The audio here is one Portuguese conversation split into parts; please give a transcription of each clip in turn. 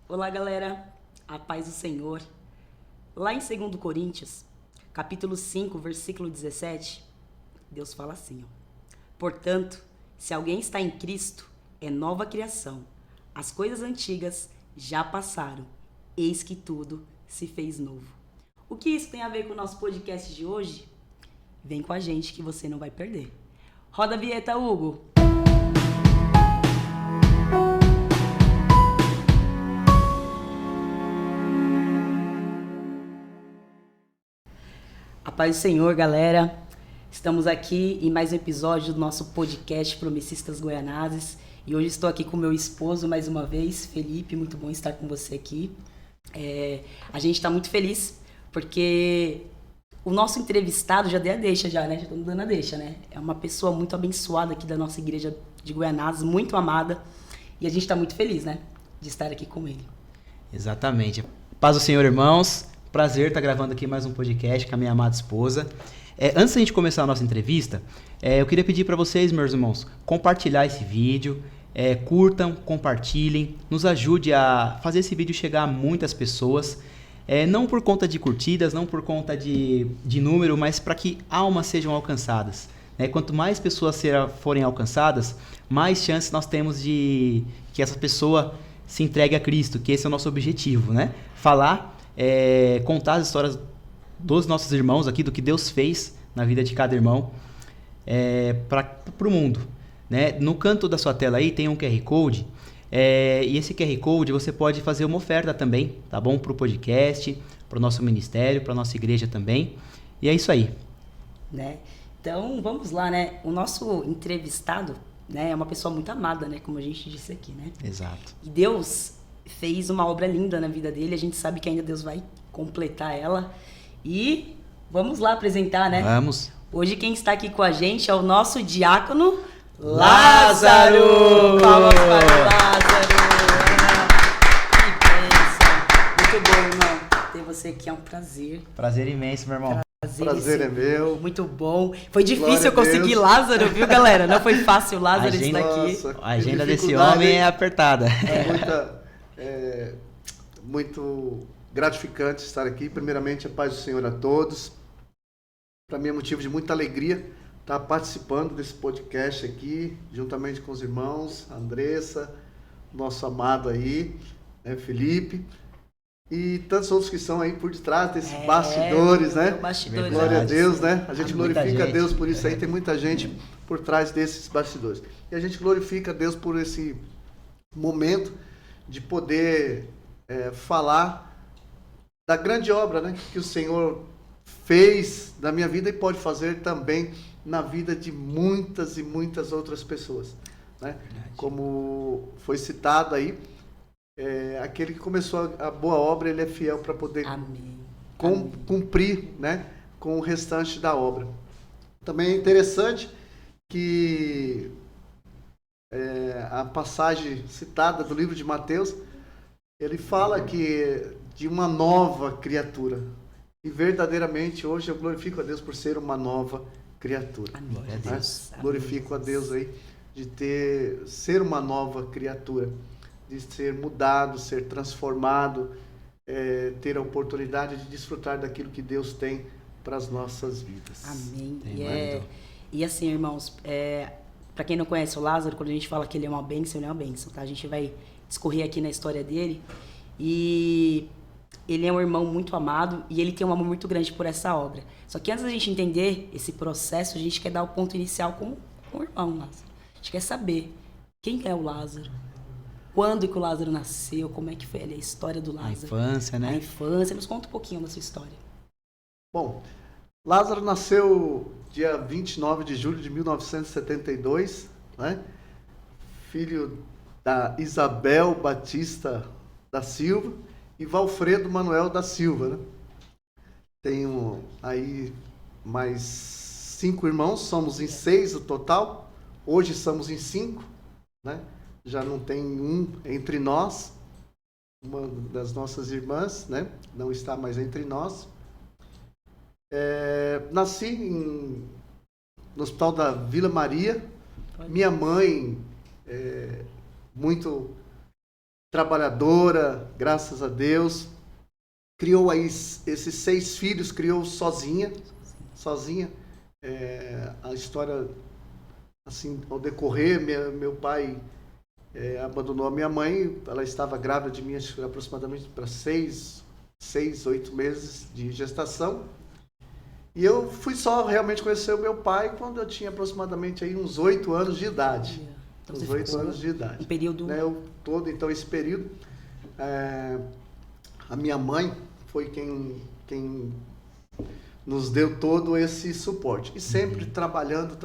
Olá, galera. A paz do Senhor. Lá em 2 Coríntios, capítulo 5, versículo 17, Deus fala assim, ó. Portanto, se alguém está em Cristo, é nova criação. As coisas antigas já passaram. Eis que tudo se fez novo. O que isso tem a ver com o nosso podcast de hoje? Vem com a gente que você não vai perder. Roda a vinheta, Hugo. A paz do Senhor, galera. Estamos aqui em mais um episódio do nosso podcast Promessistas Goianazes. E hoje estou aqui com meu esposo mais uma vez, Felipe. Muito bom estar com você aqui. A gente está muito feliz porque o nosso entrevistado já deu a deixa, já, né? Já estamos dando a deixa, né? É uma pessoa muito abençoada aqui da nossa igreja de Goianazes, muito amada. E a gente está muito feliz, né? De estar aqui com ele. Exatamente. Paz do Senhor, irmãos. Prazer estar gravando aqui mais um podcast com a minha amada esposa. Antes da gente começar a nossa entrevista, eu queria pedir para vocês, meus irmãos, compartilhar esse vídeo, curtam, compartilhem, nos ajude a fazer esse vídeo chegar a muitas pessoas, não por conta de curtidas, não por conta de número, mas para que almas sejam alcançadas. Quanto mais pessoas forem alcançadas, mais chances nós temos de que essa pessoa se entregue a Cristo, que esse é o nosso objetivo, né? Contar as histórias dos nossos irmãos aqui, do que Deus fez na vida de cada irmão para o mundo, né? No canto da sua tela aí tem um QR Code, e esse QR Code você pode fazer uma oferta também, tá bom? Para o podcast, para o nosso ministério, para a nossa igreja também, e é isso aí. Né? Então, vamos lá, né? O nosso entrevistado, né, é uma pessoa muito amada, né? Como a gente disse aqui, né? Exato. E Deus fez uma obra linda na vida dele, a gente sabe que ainda Deus vai completar ela. E vamos lá apresentar, né? Vamos. Hoje quem está aqui com a gente é o nosso diácono Lázaro! Palmas para o Lázaro! Que bênção! Muito bom, irmão. Ter você aqui é um prazer. Prazer imenso, meu irmão. Prazer é meu. Muito bom. Foi difícil eu conseguir Lázaro, viu, galera? Não foi fácil o Lázaro estar aqui. A agenda desse homem é apertada. Muito gratificante estar aqui. Primeiramente, a paz do Senhor a todos. Para mim é motivo de muita alegria estar participando desse podcast aqui, juntamente com os irmãos, a Andressa, nosso amado aí, Felipe, e tantos outros que estão aí por detrás desses bastidores, né? Bastidores. Glória a Deus, né? A gente glorifica gente. a Deus por isso aí, tem muita gente por trás desses bastidores. E a gente glorifica a Deus por esse momento de poder falar da grande obra, né, que o Senhor fez na minha vida e pode fazer também na vida de muitas e muitas outras pessoas, né? Como foi citado aí, aquele que começou a boa obra, ele é fiel para poder cumprir, né, com o restante da obra. Também é interessante que a passagem citada do livro de Mateus, ele fala que de uma nova criatura. E verdadeiramente hoje eu glorifico a Deus por ser uma nova criatura. Glória a Deus. Glorifico a Deus aí de ser uma nova criatura, de ser mudado, ser transformado, ter a oportunidade de desfrutar daquilo que Deus tem para as nossas vidas. Amém. E assim, irmãos, para quem não conhece o Lázaro, quando a gente fala que ele é uma bênção, ele é uma bênção, tá? A gente vai discorrer aqui na história dele. E ele é um irmão muito amado e ele tem um amor muito grande por essa obra. Só que antes da gente entender esse processo, a gente quer dar o ponto inicial com o irmão Lázaro. A gente quer saber quem é o Lázaro, quando que o Lázaro nasceu, como é que foi a história do Lázaro. A infância, né? A infância. Nos conta um pouquinho da sua história. Bom, Lázaro nasceu dia 29 de julho de 1972, né? Filho da Isabel Batista da Silva e Valfredo Manuel da Silva, né? Tenho aí mais 5 irmãos, somos em 6 o total. Hoje somos em 5, né? Já não tem um entre nós, uma das nossas irmãs, né? Não está mais entre nós. Nasci no Hospital da Vila Maria. Minha mãe, muito trabalhadora, graças a Deus. Criou aí esses 6 filhos, criou sozinha. A história, assim, ao decorrer, meu pai abandonou a minha mãe. Ela estava grávida de mim, acho que aproximadamente para 6, 8 meses de gestação. E eu fui só realmente conhecer o meu pai quando eu tinha aproximadamente aí uns 8 anos de idade. Então, Uns 8 anos de idade. Um período... Né, então, esse período, a minha mãe foi quem nos deu todo esse suporte. E sempre trabalhando,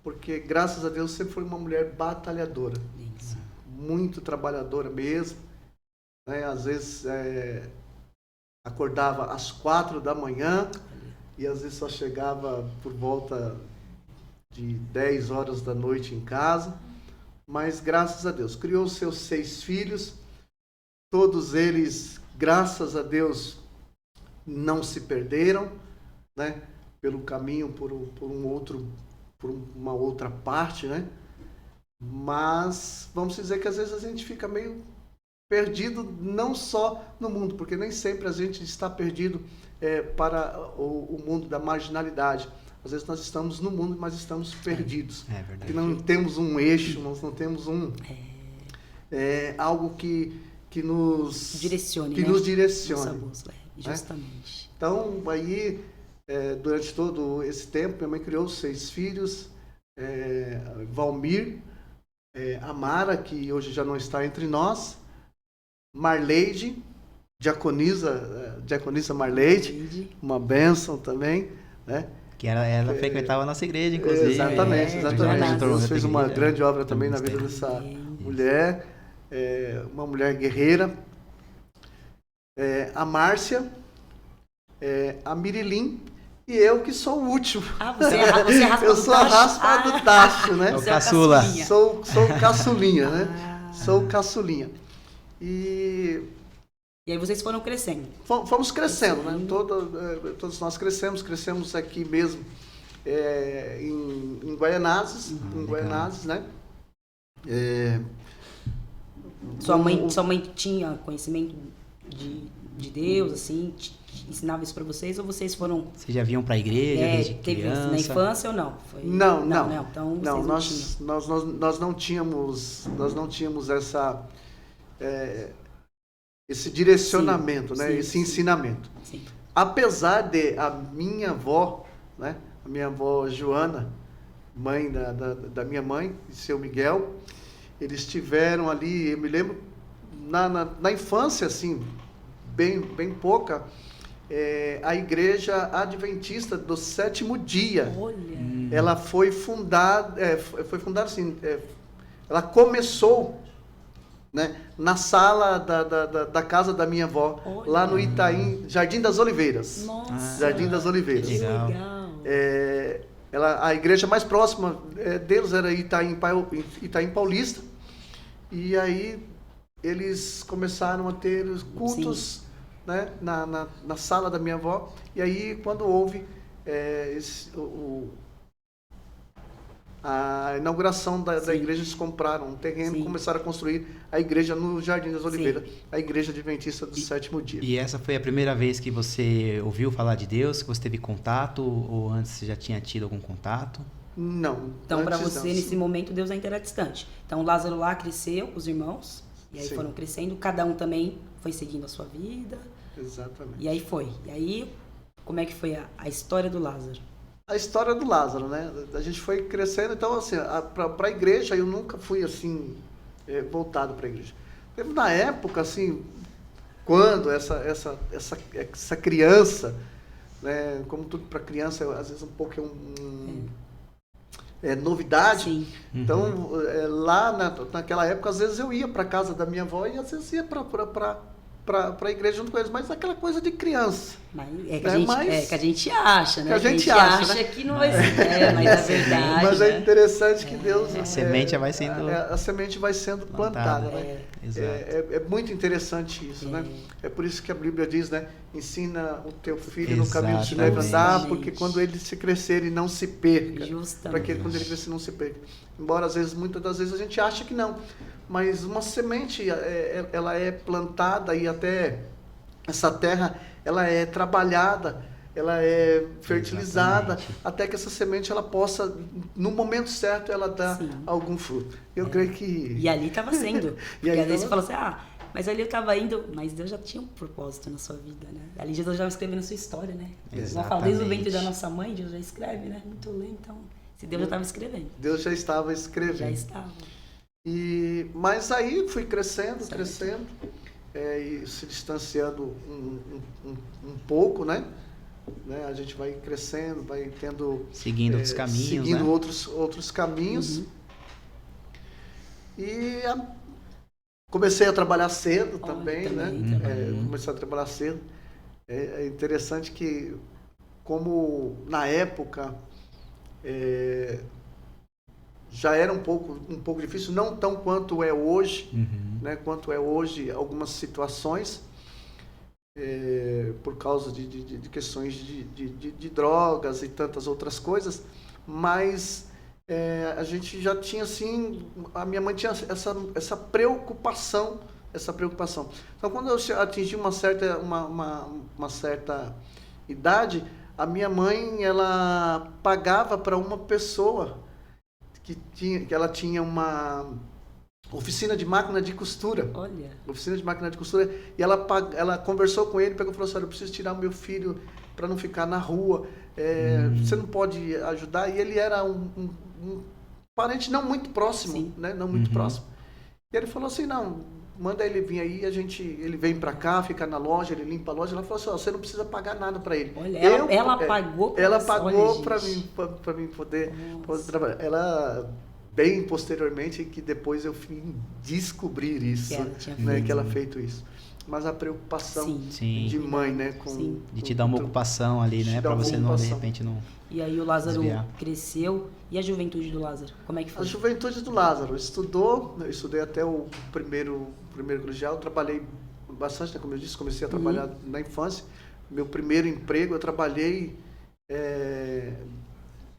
porque, graças a Deus, sempre foi uma mulher batalhadora. Isso. Muito trabalhadora mesmo. Né? Às vezes, acordava às 4 da manhã e às vezes só chegava por volta de 10 horas da noite em casa. Mas, graças a Deus, criou seus 6 filhos. Todos eles, graças a Deus, não se perderam, né? Pelo caminho, por uma outra parte, né? Mas vamos dizer que às vezes a gente fica meio perdido, não só no mundo, porque nem sempre a gente está perdido para o mundo da marginalidade. Às vezes nós estamos no mundo, mas estamos perdidos. É verdade. Porque não temos um eixo, nós não temos algo que nos direcione, que né? nos direcione. Nossa bússola, justamente. Então, aí, durante todo esse tempo, minha mãe criou 6 filhos, Valmir, Amara, que hoje já não está entre nós, Marleide, diaconisa Marleide, uma bênção também, né? Que ela frequentava a nossa igreja, inclusive. Exatamente. Deus fez uma grande obra também na vida tempo. dessa mulher, uma mulher guerreira. A Márcia, a Mirilim e eu, que sou o último. Ah, você é a raspa eu do sou a tacho? raspa do tacho, né? É o Você é a caçula. caçulinha. Sou o caçulinha, né? Sou o caçulinha. E E aí vocês foram crescendo. fomos crescendo, né? Todos nós crescemos aqui mesmo, em Guaianazes, né? Sua mãe tinha conhecimento de Deus, assim, ensinava isso pra vocês, ou vocês foram... Vocês já vinham pra igreja desde teve criança? na infância ou não? Não. Então Não, vocês não tinham. nós não tínhamos esse direcionamento, Sim, né? sim, Esse sim. ensinamento. Sim. Apesar de a minha avó, né? A minha avó Joana, mãe da minha mãe, e seu Miguel, eles tiveram ali, eu me lembro, na infância, assim, bem pouca, a igreja adventista do 7º dia. Olha. Ela foi fundada, assim, ela começou, né, na sala da casa da minha avó, Olha. lá no Itaim, Jardim das Oliveiras. Nossa. Jardim das Oliveiras. Que legal. A igreja mais próxima deles era Itaim Paulista. E aí eles começaram a ter os cultos, né, na sala da minha avó. E aí, quando houve a inauguração da igreja, eles compraram um terreno e começaram a construir a igreja no Jardim das Oliveiras, a igreja adventista do 7º dia. E essa foi a primeira vez que você ouviu falar de Deus, que você teve contato, ou antes você já tinha tido algum contato? Não. Então, para antes você, não. nesse momento, Deus ainda era distante. Então, Lázaro lá cresceu com os irmãos, e aí Sim. foram crescendo, cada um também foi seguindo a sua vida, Exatamente. e aí foi. E aí, como é que foi a história do Lázaro? A história do Lázaro, né? A gente foi crescendo, então, assim, para a igreja, eu nunca fui, assim, voltado para a igreja. Na época, assim, quando essa criança, né? Como tudo para criança, às vezes um pouco novidade. Sim. Então, lá naquela época, às vezes eu ia para casa da minha avó e às vezes ia para a igreja junto com eles, mas aquela coisa de criança. Mas que Mas- a gente acha, né? Que a gente acha, né? que não vai ser, mas é verdade. Mas né? é interessante que Deus... A semente vai sendo a semente vai sendo plantada, plantada. né? Exato. É muito interessante isso, né? É por isso que a Bíblia diz, né? Ensina o teu filho no caminho que se deve andar, Exatamente. porque quando ele se crescer, ele não se perca. Justamente. Para que quando ele crescer, não se perca. Embora, muitas das vezes, a gente acha que não. mas uma semente, ela é plantada e até essa terra, ela é trabalhada, ela é fertilizada, Exatamente. até que essa semente ela possa, no momento certo, ela dar Sim. algum fruto. Eu creio que... E ali estava sendo. E Porque aí às vezes você tava- fala assim, mas ali eu estava indo, mas Deus já tinha um propósito na sua vida, né? Ali Jesus já escrevendo a sua história, né? Já fala, desde o ventre da nossa mãe, Deus já escreve, né? Muito lento, então, se Deus já estava escrevendo. Deus já estava Já escrevendo. estava. Mas aí fui crescendo, e se distanciando um pouco, né? A gente vai crescendo, vai tendo... Seguindo outros caminhos, seguindo né? outros caminhos. E comecei a trabalhar cedo também, né? Comecei a trabalhar cedo. É interessante que, como na época já era um pouco difícil, não tão quanto é hoje, né? Quanto é hoje algumas situações, por causa de questões de drogas e tantas outras coisas, mas a gente já tinha assim, a minha mãe tinha essa preocupação. Então, quando eu atingi uma certa idade, a minha mãe, ela pagava para uma pessoa que ela tinha uma oficina de máquina de costura. Olha. Oficina de máquina de costura. E ela conversou com ele, pegou e falou assim, olha, eu preciso tirar o meu filho para não ficar na rua. Você não pode ajudar? E ele era um parente não muito próximo, Sim. né? Não muito próximo. E ele falou assim, não, manda ele vir aí, ele vem para cá, fica na loja, ele limpa a loja. Ela falou assim, ó, você não precisa pagar nada para ele. Olha, ela pagou pra Ela você. pagou Olha, para gente. mim poder trabalhar. Ela, bem posteriormente, que depois eu fui descobrir isso, Que ela tinha né, feito. que ela feito isso. Mas a preocupação Sim. de mãe, né? Sim. De te dar uma ocupação ali, te né? dar Pra uma você não, de ocupação. repente, não... E aí o Lázaro Desviar. cresceu. E a juventude do Lázaro? Como é que A foi? juventude do Lázaro eu estudei até o primeiro colegial, trabalhei bastante, né, como eu disse, comecei a trabalhar na infância. Meu primeiro emprego, eu trabalhei,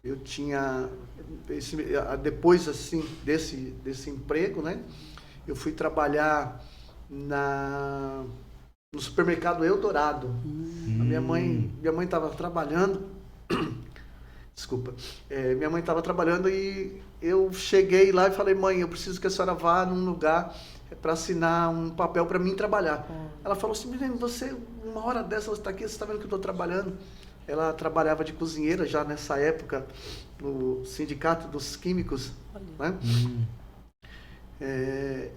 eu tinha, depois assim, desse emprego, né, eu fui trabalhar no supermercado Eldorado. A minha mãe estava trabalhando, desculpa, minha mãe estava trabalhando e eu cheguei lá e falei, mãe, eu preciso que a senhora vá num lugar para assinar um papel para mim trabalhar. Ela falou assim, menino, você, uma hora dessa você está aqui, você está vendo que eu estou trabalhando? Ela trabalhava de cozinheira já nessa época, no Sindicato dos Químicos, né?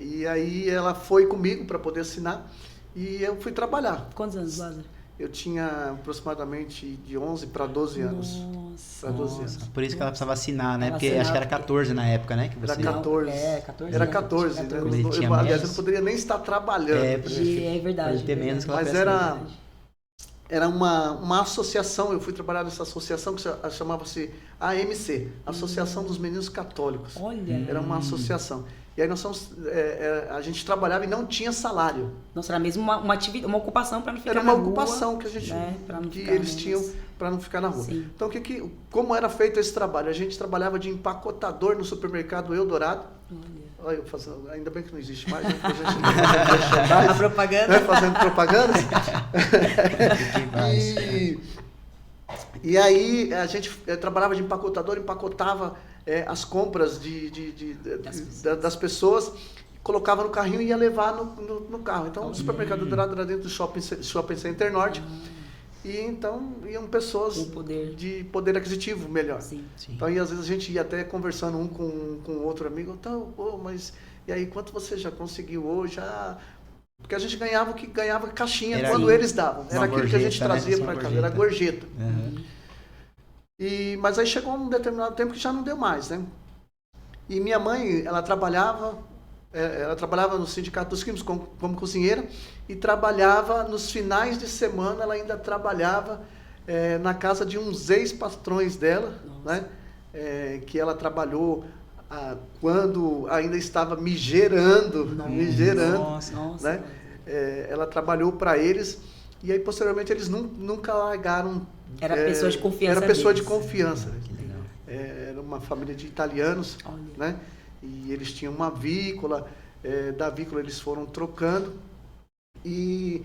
E aí ela foi comigo para poder assinar e eu fui trabalhar. Quantos anos, Lázaro? Eu tinha aproximadamente de 11 para 12 anos. Nossa. Para 12 anos. Por isso que ela precisava assinar, né? Ela Porque assinava acho que era 14 na época, né? Que Era você... 14. 14 Era anos. 14, né? 14. Ele tinha Aliás, eu menos. não poderia nem estar trabalhando. É verdade. Pode ter menos que ela Mas peça. era uma associação, eu fui trabalhar nessa associação que chamava-se AMC, Associação dos Meninos Católicos. Olha. Era uma associação. E aí nós somos, a gente trabalhava e não tinha salário. Nossa, era mesmo uma atividade, uma ocupação para não ficar Era na uma rua. ocupação que a gente, né, pra não que ficar eles menos. tinham para não ficar na rua. Sim. Então, como era feito esse trabalho? A gente trabalhava de empacotador no supermercado Eldorado. Olha, ainda bem que não existe mais, né? Porque a gente não faz merchandising, A propaganda. né? Fazendo propaganda. E aí a gente trabalhava de empacotador, empacotava as compras das pessoas, colocava no carrinho e ia levar no carro. Então o supermercado Eldorado era dentro do Shopping Center Norte. E então iam pessoas Com poder. de poder aquisitivo melhor. Sim. Então, e às vezes a gente ia até conversando um com outro amigo, então, mas e aí, quanto você já conseguiu hoje? Porque a gente ganhava o que ganhava caixinha Era quando ali, eles davam. Era uma aquilo que a gente gorjeta, né? trazia Uma para casa, gorjeta. era gorjeta. Uhum. Mas aí chegou um determinado tempo que já não deu mais, né? E minha mãe, ela trabalhava no Sindicato dos Químicos como cozinheira e trabalhava nos finais de semana, ela ainda trabalhava na casa de uns ex-patrões dela, né? Que ela trabalhou quando ainda estava me gerando, Nossa. né? Ela trabalhou para eles e aí posteriormente eles nunca largaram. Era pessoa de confiança Era pessoa deles. de confiança. Que legal. Era uma família de italianos, Olha. né? E eles tinham uma avícola da avícola eles foram trocando e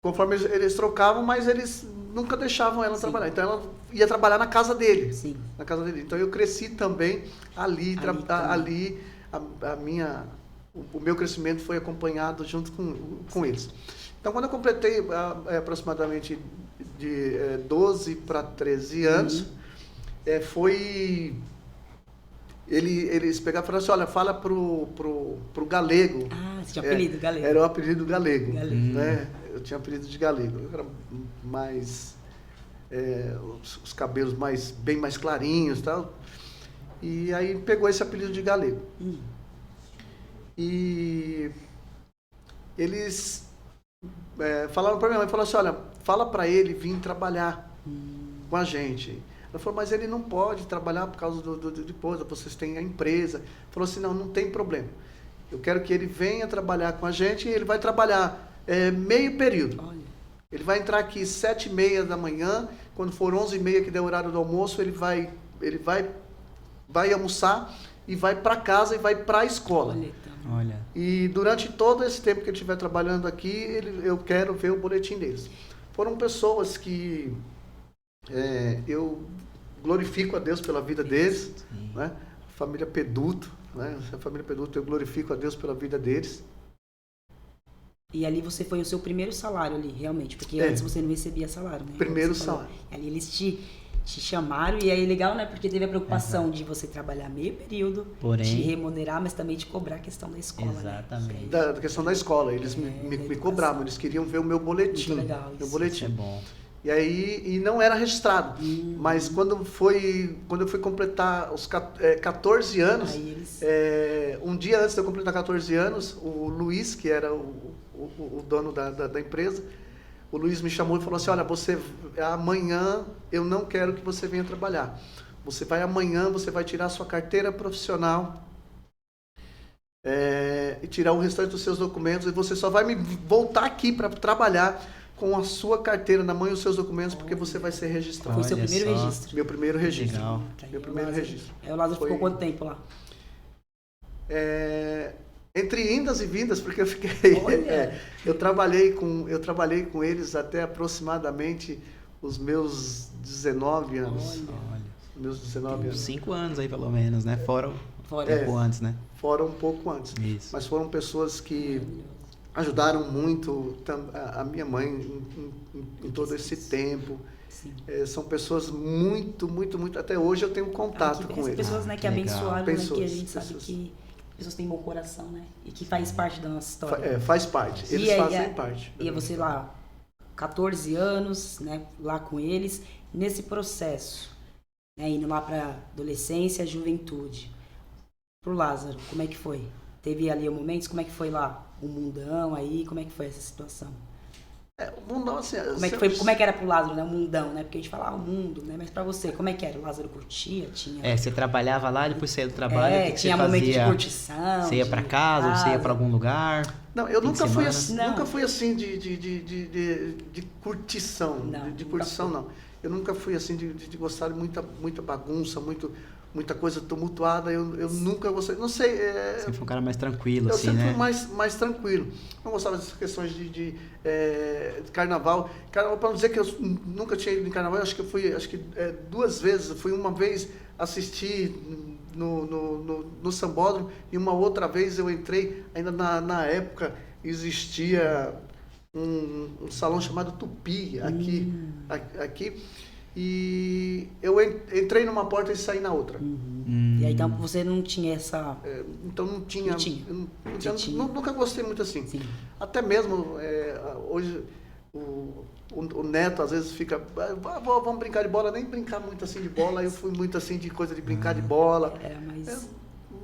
conforme eles trocavam, mas eles nunca deixavam ela trabalhar. Então ela ia trabalhar na casa dele. Sim. Na casa dele. Então eu cresci também ali o meu crescimento foi acompanhado junto com eles. Então quando eu completei aproximadamente de 12 para 13 anos, eles pegaram e falaram assim, olha, fala pro Galego. Ah, você tinha apelido, Galego. Era o apelido Galego. Galego. Né? Eu tinha apelido de Galego. Eu era mais... os cabelos bem mais clarinhos e tal. E aí pegou esse apelido de Galego. E eles falaram para minha mãe, falaram assim, olha, fala para ele vir trabalhar com a gente. Ela falou, mas ele não pode trabalhar por causa de coisa, vocês têm a empresa. Falou assim, não tem problema. Eu quero que ele venha trabalhar com a gente e ele vai trabalhar meio período. Olha. Ele vai entrar aqui 7h30 da manhã, quando for 11h30 que der o horário do almoço, ele vai almoçar e vai para casa e vai para a escola. Olha. E durante todo esse tempo que ele estiver trabalhando aqui, eu quero ver o boletim deles. Foram pessoas que eu glorifico a Deus pela vida deles, né? Família Peduto, né? A família Peduto, eu glorifico a Deus pela vida deles. E ali você foi o seu primeiro salário ali, realmente, porque antes você não recebia salário, né? Primeiro salário. Ali eles te chamaram e aí é legal, né? Porque teve a preocupação de você trabalhar meio período, porém, te remunerar, mas também te cobrar a questão da escola, exatamente. Né? Da questão da escola, eles me cobravam, eles queriam ver o meu boletim. Muito legal meu isso. boletim. Isso é bom. E aí, não era registrado, mas quando eu fui completar os 14 anos, Aí eles... um dia antes de eu completar 14 anos, o Luiz, que era o dono da empresa, o Luiz me chamou e falou assim, olha, amanhã eu não quero que você venha trabalhar. Amanhã você vai tirar a sua carteira profissional e tirar o restante dos seus documentos e você só vai me voltar aqui para trabalhar com a sua carteira na mão e os seus documentos, porque você vai ser registrado. Foi seu primeiro registro. Meu primeiro registro. Legal. Meu primeiro registro. Aí o Lázaro ficou quanto tempo lá? Entre indas e vindas, porque eu fiquei... eu trabalhei com eles até aproximadamente os meus 19 anos. Olha. Meus 19 anos. 5 anos aí, pelo menos, né? Fora um pouco antes, né? Fora um pouco antes. Isso. Mas foram pessoas que ajudaram muito a minha mãe em todo esse tempo. São pessoas muito, muito, muito... Até hoje eu tenho contato com eles. Pessoas, né, que abençoaram, né, que a gente sabe pessoas. que pessoas têm bom coração, né? E que faz parte da nossa história. Faz parte. Eles fazem parte. E você lá, 14 anos, né, lá com eles, nesse processo, né, indo lá para adolescência, juventude. Pro Lázaro, como é que foi? Teve ali momentos, como é que foi lá? O mundão aí, como é que foi essa situação? O mundão, assim... Como é que era pro Lázaro, né? O mundão, né? Porque a gente fala o mundo, né? Mas pra você, como é que era? O Lázaro curtia? Tinha... Você trabalhava lá, depois saía do trabalho, o que tinha você momento fazia? De curtição. Você ia pra casa, ou você ia pra algum lugar? Não, eu nunca fui assim de curtição. De curtição, não. Eu nunca fui assim de gostar de muita bagunça, muita coisa tumultuada. Eu nunca gostei. Não sei. Você foi um cara mais tranquilo, eu assim, sempre né? fui mais tranquilo. Não gostava dessas questões de carnaval. Carnaval, para não dizer que eu nunca tinha ido em carnaval, acho que 2 vezes. Fui uma vez assistir no Sambódromo e uma outra vez eu entrei, ainda na época existia um salão chamado Tupi aqui e eu entrei numa porta e saí na outra. E aí então você não tinha essa... Então não tinha. Nunca gostei muito assim. Sim. Até mesmo hoje o neto às vezes fica, vamos brincar de bola, nem brincar muito assim de bola. Eu fui muito assim de coisa de brincar de bola. Era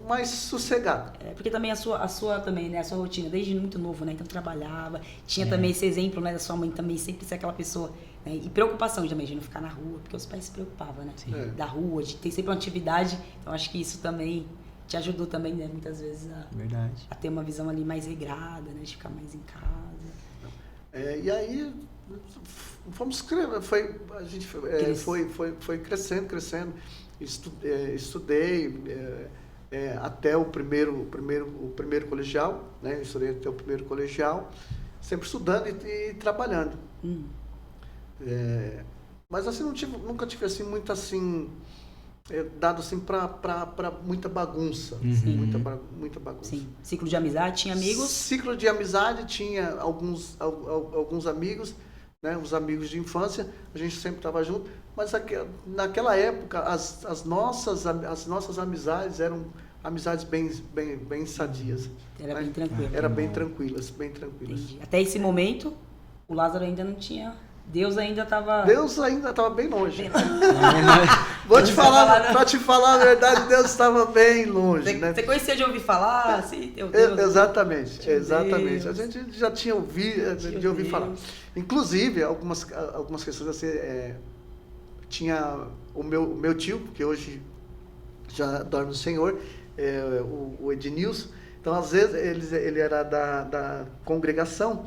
mais sossegado. Porque também a sua também, né, a sua rotina, desde muito novo, né, então trabalhava, tinha também esse exemplo, né, da sua mãe também sempre ser aquela pessoa, né, e preocupação também de não ficar na rua, porque os pais se preocupavam, né, da rua, de ter sempre uma atividade, então acho que isso também te ajudou também, né, muitas vezes a ter uma visão ali mais regrada, né, de ficar mais em casa. E aí fomos a gente foi crescendo, estudei, até o primeiro colegial, né? Eu estudei até o primeiro colegial, sempre estudando e trabalhando. Mas assim, nunca tive assim, muito assim, dado assim para muita bagunça. Muita bagunça. Sim. Ciclo de amizade, tinha amigos? Ciclo de amizade, tinha alguns amigos, né? Os amigos de infância, a gente sempre estava junto. Mas naquela época, as nossas amizades eram amizades bem sadias. Era, né? bem tranquilo. Era bem tranquilas, bem tranquilas. Entendi. Até esse momento, o Lázaro ainda não tinha... Deus ainda estava bem longe. Bem Pra te falar a verdade, Deus estava bem longe. Né? Você conhecia de ouvir falar? Assim, Deus, exatamente. Deus. A gente já tinha ouvido, de ouvir falar. Inclusive, algumas questões assim, tinha o meu tio, que hoje já dorme no Senhor, o Ednilson. Então, às vezes, ele era da congregação.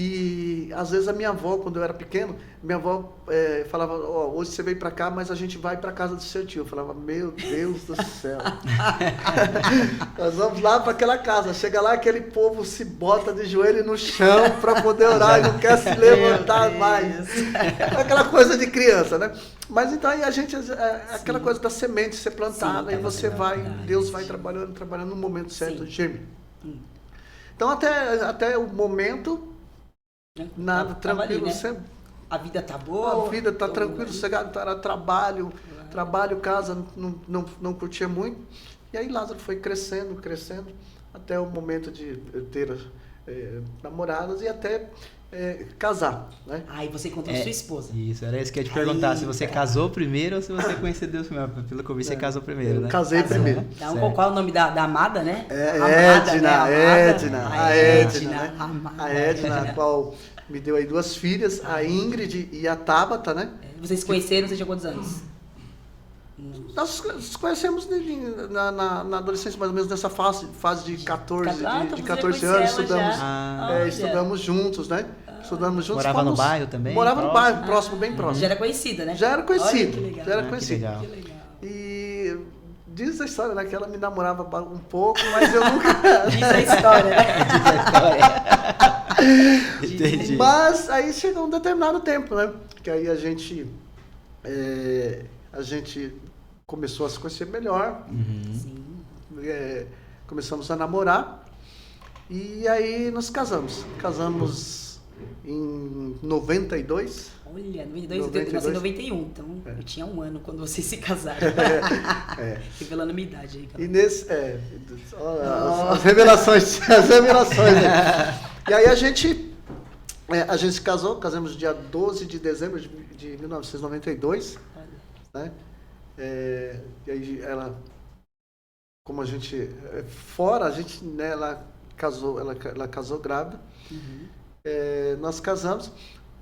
E às vezes a minha avó, quando eu era pequeno, minha avó falava, hoje você veio para cá, mas a gente vai para casa do seu tio. Eu falava, meu Deus do céu. Nós vamos lá para aquela casa. Chega lá, aquele povo se bota de joelho no chão para poder orar e não quer se levantar mais. Aquela coisa de criança, né? Mas então aí a gente, aquela coisa da semente ser plantada, e você vai, Deus vai trabalhando no momento certo de germinar. Então até o momento... Nada, tranquilo, ali, né? sempre. A vida tá boa. A vida tá tranquilo, sossegado, era trabalho, casa, não curtia muito. E aí Lázaro foi crescendo, até o momento de ter namoradas e até casar, né? Aí você encontrou sua esposa. Isso, era isso que eu ia te perguntar, se você casou primeiro ou se você conheceu Deus primeiro. Pelo que eu vi, você casou primeiro, né? Casei primeiro. Qual é o nome da amada, né? A Edna, a qual me deu aí 2 filhas, a Ingrid e a Tabata, né? Vocês se conheceram, você tinha quantos anos? Nós nos conhecemos na adolescência, mais ou menos nessa fase de 14 anos, estudamos juntos, né? Estudamos juntos. Morava no bairro também? Morava no bairro, próximo, bem próximo. Já era conhecida, né? Já era conhecida. Olha, que legal. Já era Que conhecida. legal. E diz a história, né? Que ela me namorava um pouco, mas eu nunca... Diz a história, né? Entendi. Mas aí chegou um determinado tempo, né? Que aí a gente começou a se conhecer melhor. Sim. Começamos a namorar. E aí nos casamos. Casamos em 92. Olha, 92, eu nasci em 91, então eu tinha 1 ano quando vocês se casaram. Revelando a minha idade aí. E nesse... as revelações. Né? E aí a gente se casamos dia 12 de dezembro de 1992. Né? E aí ela, como a gente né, ela casou grávida. Nós casamos,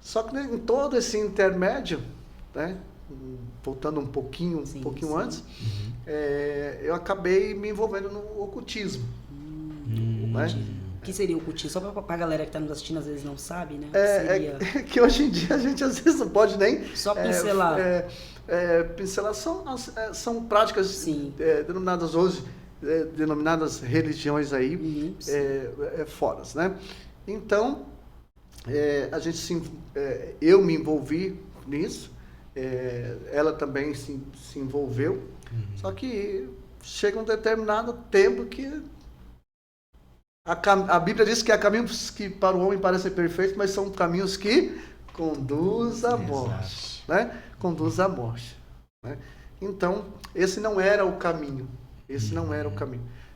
só que em todo esse intermédio, né, voltando um pouquinho antes, eu acabei me envolvendo no ocultismo. Né? O que seria o ocultismo? Só para a galera que está nos assistindo, às vezes não sabe, né? Que hoje em dia a gente às vezes não pode nem... Só pincelar. Pincelar são práticas denominadas hoje, denominadas religiões aí, fora, né? Então, eu me envolvi nisso, ela também se envolveu, só que chega um determinado tempo que a Bíblia diz que há caminhos que para o homem parecem perfeitos, mas são caminhos que conduzem à morte, né? Conduz à morte, né? Então, esse não era o caminho.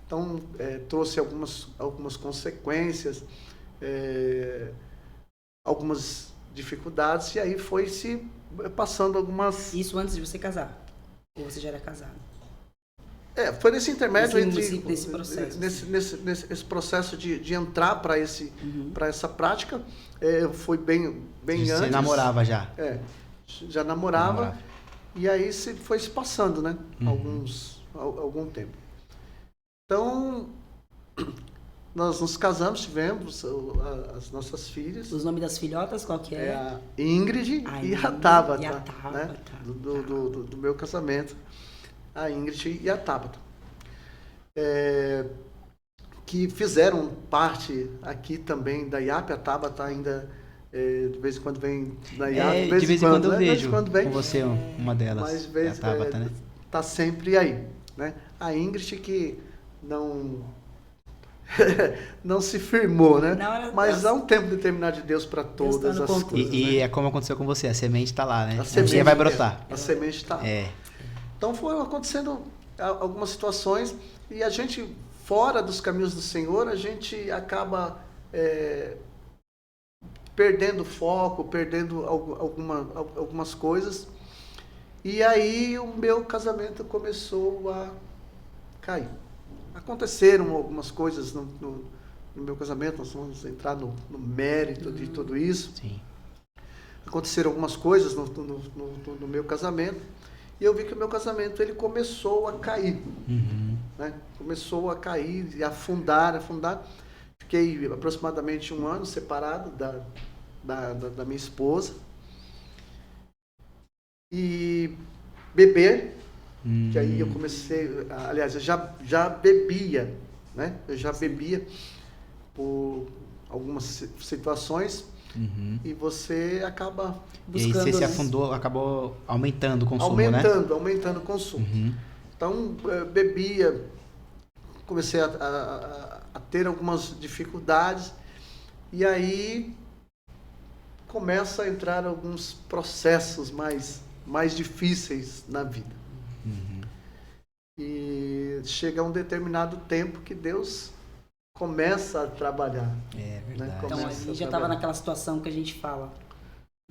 Então, trouxe algumas consequências, algumas dificuldades, e aí foi se passando algumas... Isso antes de você casar? Ou você já era casado? Foi nesse intermédio nesse processo. Nesse processo de entrar para essa prática, foi bem antes. Você namorava já? Já namorava. E aí foi se passando, né? Algum tempo. Então, nós nos casamos, tivemos as nossas filhas. Os nomes das filhotas, qual que é? A Ingrid e a Tabata, né? Do meu casamento. A Ingrid e a Tabata. que fizeram parte aqui também da IAP. A Tabata ainda, de vez em quando vem na IAP. De vez em quando eu vejo vem. com você uma delas. Mas a Tabata, né? Tá sempre aí, né? A Ingrid que não não se firmou, né? Não, mas há um tempo determinado de Deus para todas as coisas. E né? é como aconteceu com você, a semente está lá, né? A semente vai brotar. A semente está lá. Então foram acontecendo algumas situações e a gente, fora dos caminhos do Senhor, a gente acaba perdendo foco, perdendo algumas coisas. E aí o meu casamento começou a cair. Aconteceram algumas coisas no meu casamento, nós vamos entrar no mérito de tudo isso. Sim. Aconteceram algumas coisas no meu casamento e eu vi que o meu casamento ele começou a cair. Né? Começou a cair e afundar. Fiquei aproximadamente 1 ano separado da minha esposa. E beber, que aí eu comecei, aliás, eu já bebia, né? Eu já bebia por algumas situações e você acaba buscando... E aí você se afundou, acabou aumentando o consumo, né? Aumentando o consumo. Então, bebia, comecei a ter algumas dificuldades e aí começa a entrar alguns processos mais difíceis na vida. E chega um determinado tempo que Deus começa a trabalhar. É verdade. Né? Então a gente já estava naquela situação que a gente fala,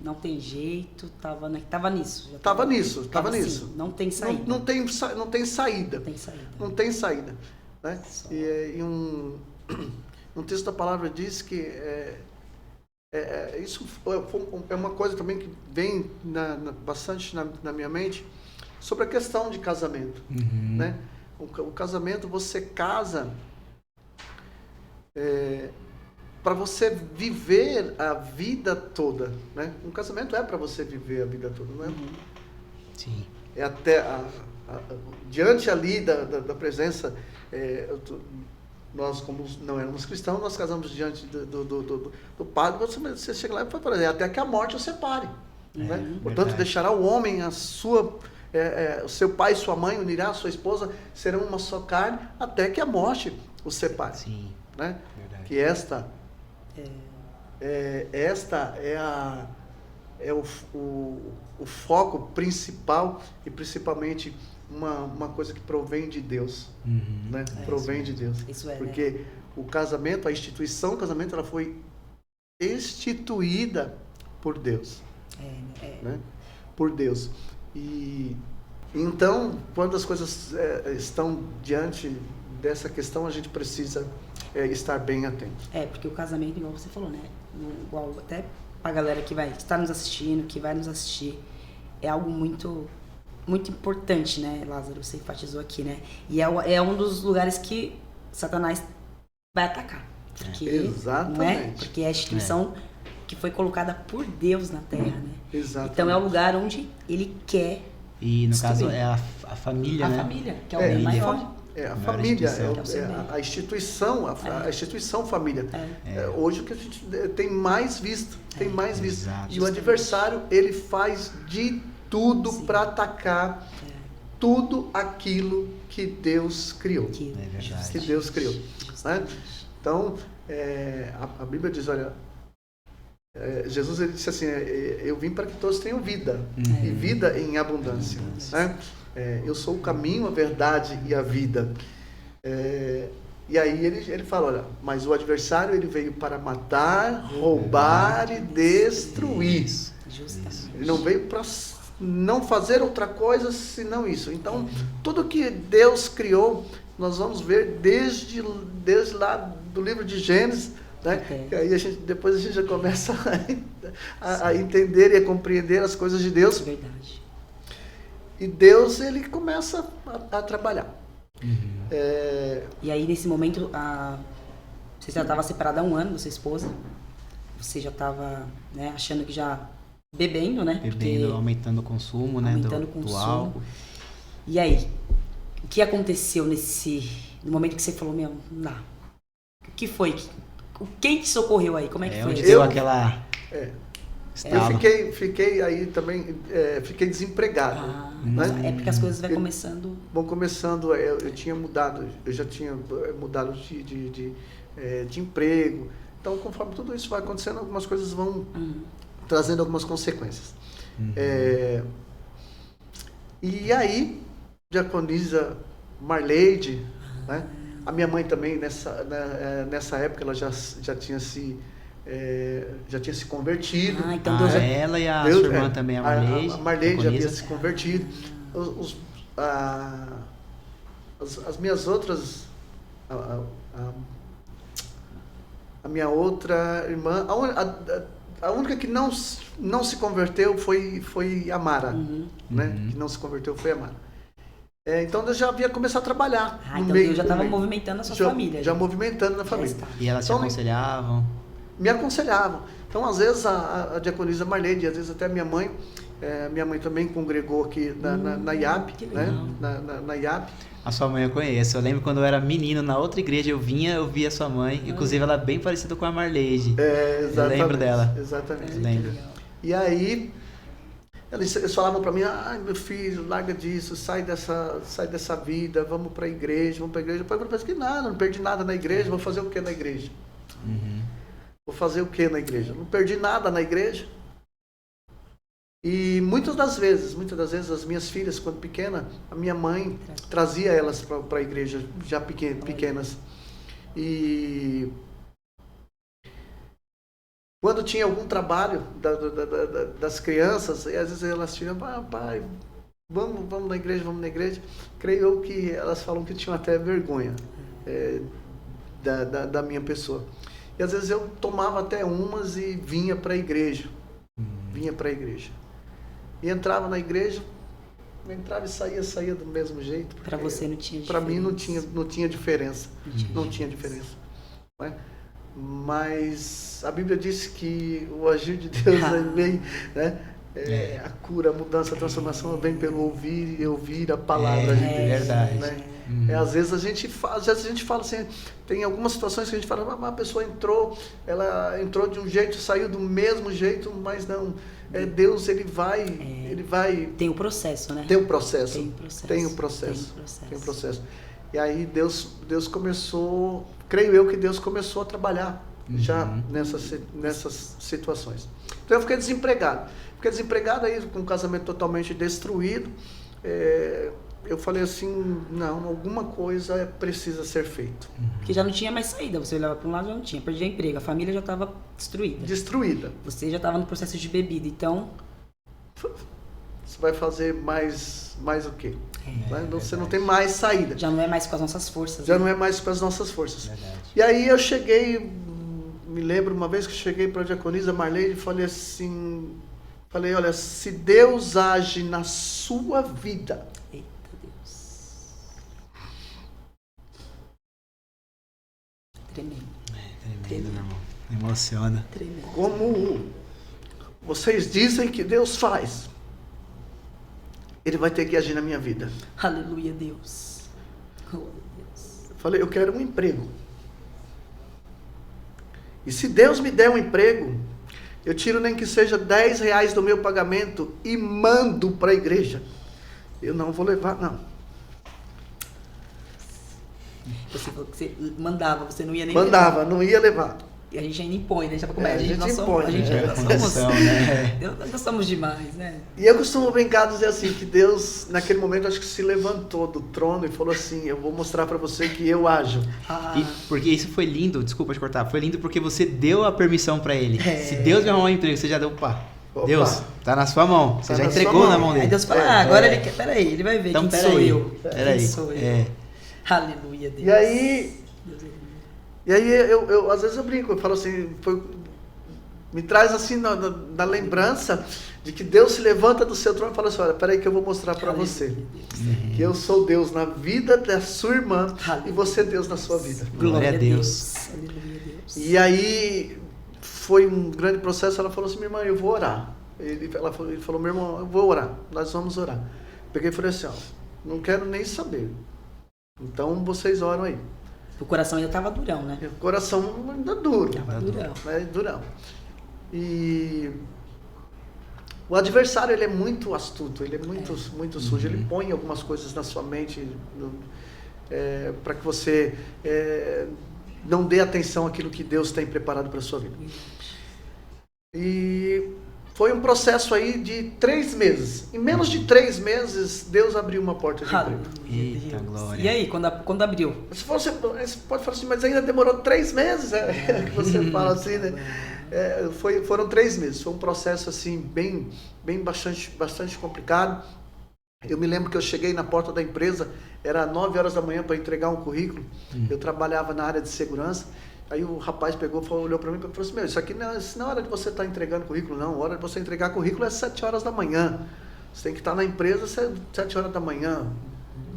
não tem jeito, tava nisso. Tava nisso. Assim, não tem saída. Não tem saída. Não tem saída. Né? E um texto da palavra diz que isso é uma coisa também que vem bastante na minha mente, sobre a questão de casamento. Né? O casamento, você casa para você viver a vida toda. Né? Um casamento é para você viver a vida toda, não é? Sim. É até diante ali da presença, nós, como não éramos cristãos, nós casamos diante do padre, você chega lá e fala, até que a morte o separe. Né? Portanto, deixará o homem o seu pai e sua mãe, unirá a sua esposa, serão uma só carne, até que a morte os separe. Sim. Né? Que esta é o foco principal e principalmente uma coisa que provém de Deus. Né? Provém de Deus. Isso é, porque o casamento, a instituição do casamento, ela foi instituída por Deus. Né? Por Deus. E então, quando as coisas estão diante dessa questão, a gente precisa estar bem atento. Porque o casamento, igual você falou, né? Igual até a galera que vai estar nos assistindo, que vai nos assistir, é algo muito, muito importante, né, Lázaro? Você enfatizou aqui, né? E é um dos lugares que Satanás vai atacar. Porque, exatamente. Não é? Porque é a instituição que foi colocada por Deus na Terra, né? Exatamente. Então é o lugar onde ele quer. E no destruir. caso é a família, a né? família, que é o bem maior. A família, a instituição família. Hoje o que a gente tem mais visto, Exato. E o adversário, ele faz de tudo para atacar tudo aquilo que Deus criou. Que Deus criou. Né? Então, a Bíblia diz, olha, Jesus ele disse assim, eu vim para que todos tenham vida, e vida em abundância. Né? Eu sou o caminho, a verdade e a vida. E aí ele fala, olha, mas o adversário ele veio para matar, roubar e destruir. Ele não veio para não fazer outra coisa senão isso. Então, tudo que Deus criou, nós vamos ver desde lá do livro de Gênesis, né? E aí depois a gente já começa a entender e a compreender as coisas de Deus. Verdade. E Deus, ele começa a trabalhar. E aí, nesse momento, você já estava separada há 1 ano da sua esposa. Você já estava, né, achando que já bebendo, né? Bebendo, aumentando o consumo, né? Aumentando o consumo. Do álcool. E aí? O que aconteceu no momento que você falou, meu, não dá? O que foi? Quem te socorreu aí? Como é que foi? Onde deu aquela... Eu fiquei aí também, fiquei desempregado. Né? É porque as coisas vão começando... Vão começando, eu tinha mudado, eu já tinha mudado de emprego. Então, conforme tudo isso vai acontecendo, algumas coisas vão trazendo algumas consequências. E aí, diaconisa Marleide, né? A minha mãe também, nessa época, ela já tinha se convertido. Então Deus ela e a sua irmã também, a Marleide. A Marleide já havia se convertido. As minhas outras... A minha outra irmã... A única que não se converteu foi a Mara. Né? Que não se converteu foi a Mara. Então Deus já havia começado a trabalhar. Então Deus já estava movimentando a sua família. Já movimentando na família. E elas te aconselhavam? Me aconselhavam. Então, às vezes, a diaconisa Marlene, às vezes até minha mãe também congregou aqui na IAP, né? Na IAP. A sua mãe eu conheço. Eu lembro quando eu era menino, na outra igreja eu via a sua mãe. Inclusive, ela é bem parecida com a Marleide. Exatamente. Eu lembro dela. Exatamente. Eu lembro. E aí, eles falavam para mim, meu filho, larga disso, sai dessa vida, vamos para a igreja. Depois eu pensei que nada, não perdi nada na igreja, vou fazer o que na igreja? Vou fazer o que na igreja? Não perdi nada na igreja. E muitas das vezes as minhas filhas, quando pequena, a minha mãe trazia elas para a igreja, já pequenas. E quando tinha algum trabalho das crianças, e às vezes elas tinham, pai, vamos na igreja. Creio eu que elas falam que tinham até vergonha da minha pessoa. E às vezes eu tomava até umas e vinha para a igreja. E entrava na igreja, entrava e saía do mesmo jeito. Para você não tinha diferença. Para mim não tinha diferença. Não tinha diferença. Né? Mas a Bíblia diz que o agir de Deus vem, né? A cura, a mudança, a transformação vem pelo ouvir a palavra de Deus. Verdade. Né? Às vezes a gente fala assim, tem algumas situações que a gente fala, a pessoa ela entrou de um jeito, saiu do mesmo jeito, mas não, Deus ele vai... Tem o processo, né? Tem um processo. E aí Deus começou, creio eu que Deus começou a trabalhar já nessas situações. Então eu fiquei desempregado aí, com um casamento totalmente destruído. Eu falei assim, não, alguma coisa precisa ser feita. Porque já não tinha mais saída, você olhava para um lado, já não tinha, perdia emprego, a família já estava destruída. Você já estava no processo de bebida, então... Você vai fazer mais o quê? Você não tem mais saída. Já não é mais com as nossas forças. Não é mais com as nossas forças. Verdade. E aí eu cheguei, me lembro uma vez que cheguei para a diaconisa Marlene e falei assim, olha, se Deus age na sua vida... Tremendo, meu irmão. Emociona. Tremendo. Como vocês dizem que Deus faz, Ele vai ter que agir na minha vida. Aleluia, Deus. Glória a Deus. Eu falei, eu quero um emprego. E se Deus me der um emprego, eu tiro nem que seja R$10 do meu pagamento e mando para a igreja. Eu não vou levar, não. Você falou que você mandava, você não ia nem Mandava, não ia levar. E a gente ainda impõe, né? Já pra começar. A gente impõe. Nós somos demais, né? E eu costumo brincar, dizer assim, que Deus, naquele momento, acho que se levantou do trono e falou assim, eu vou mostrar para você que eu ajo. Porque isso foi lindo, desculpa te cortar, foi lindo porque você deu a permissão para ele. Se Deus me arrumar um emprego, você já deu, opa, Deus, tá na sua mão, você já entregou na mão dele. Aí Deus fala, agora ele quer, peraí, ele vai ver então, quem sou eu. Peraí. Quem sou eu. Aleluia, Deus. E aí eu às vezes eu brinco, eu falo assim, me traz assim na lembrança de que Deus se levanta do seu trono e fala assim, olha, peraí que eu vou mostrar para você que eu sou Deus na vida da sua irmã e você é Deus na sua vida. Glória a Deus. Aleluia, Deus. E aí foi um grande processo, ela falou assim, minha irmã, eu vou orar. Ele falou, meu irmão, eu vou orar, nós vamos orar. Peguei e falei assim, não quero nem saber. Então vocês oram aí. O coração ainda tava durão, né? O coração ainda duro. Tava durão. Né? Durão. E o adversário, ele é muito astuto, ele é muito sujo. Ele põe algumas coisas na sua mente para que você não dê atenção àquilo que Deus tem preparado para a sua vida. E foi um processo aí de 3 meses. Em menos de 3 meses, Deus abriu uma porta de emprego. Eita, glória. E aí, quando abriu? Você pode falar assim, mas ainda demorou 3 meses? Que você fala assim, né? Foram 3 meses. Foi um processo assim, bem bastante complicado. Eu me lembro que eu cheguei na porta da empresa, era 9 horas da manhã para entregar um currículo. Eu trabalhava na área de segurança. Aí o rapaz olhou para mim e falou assim, isso aqui não é hora de você estar entregando currículo, não. A hora de você entregar currículo é 7 horas da manhã. Você tem que estar na empresa 7 horas da manhã,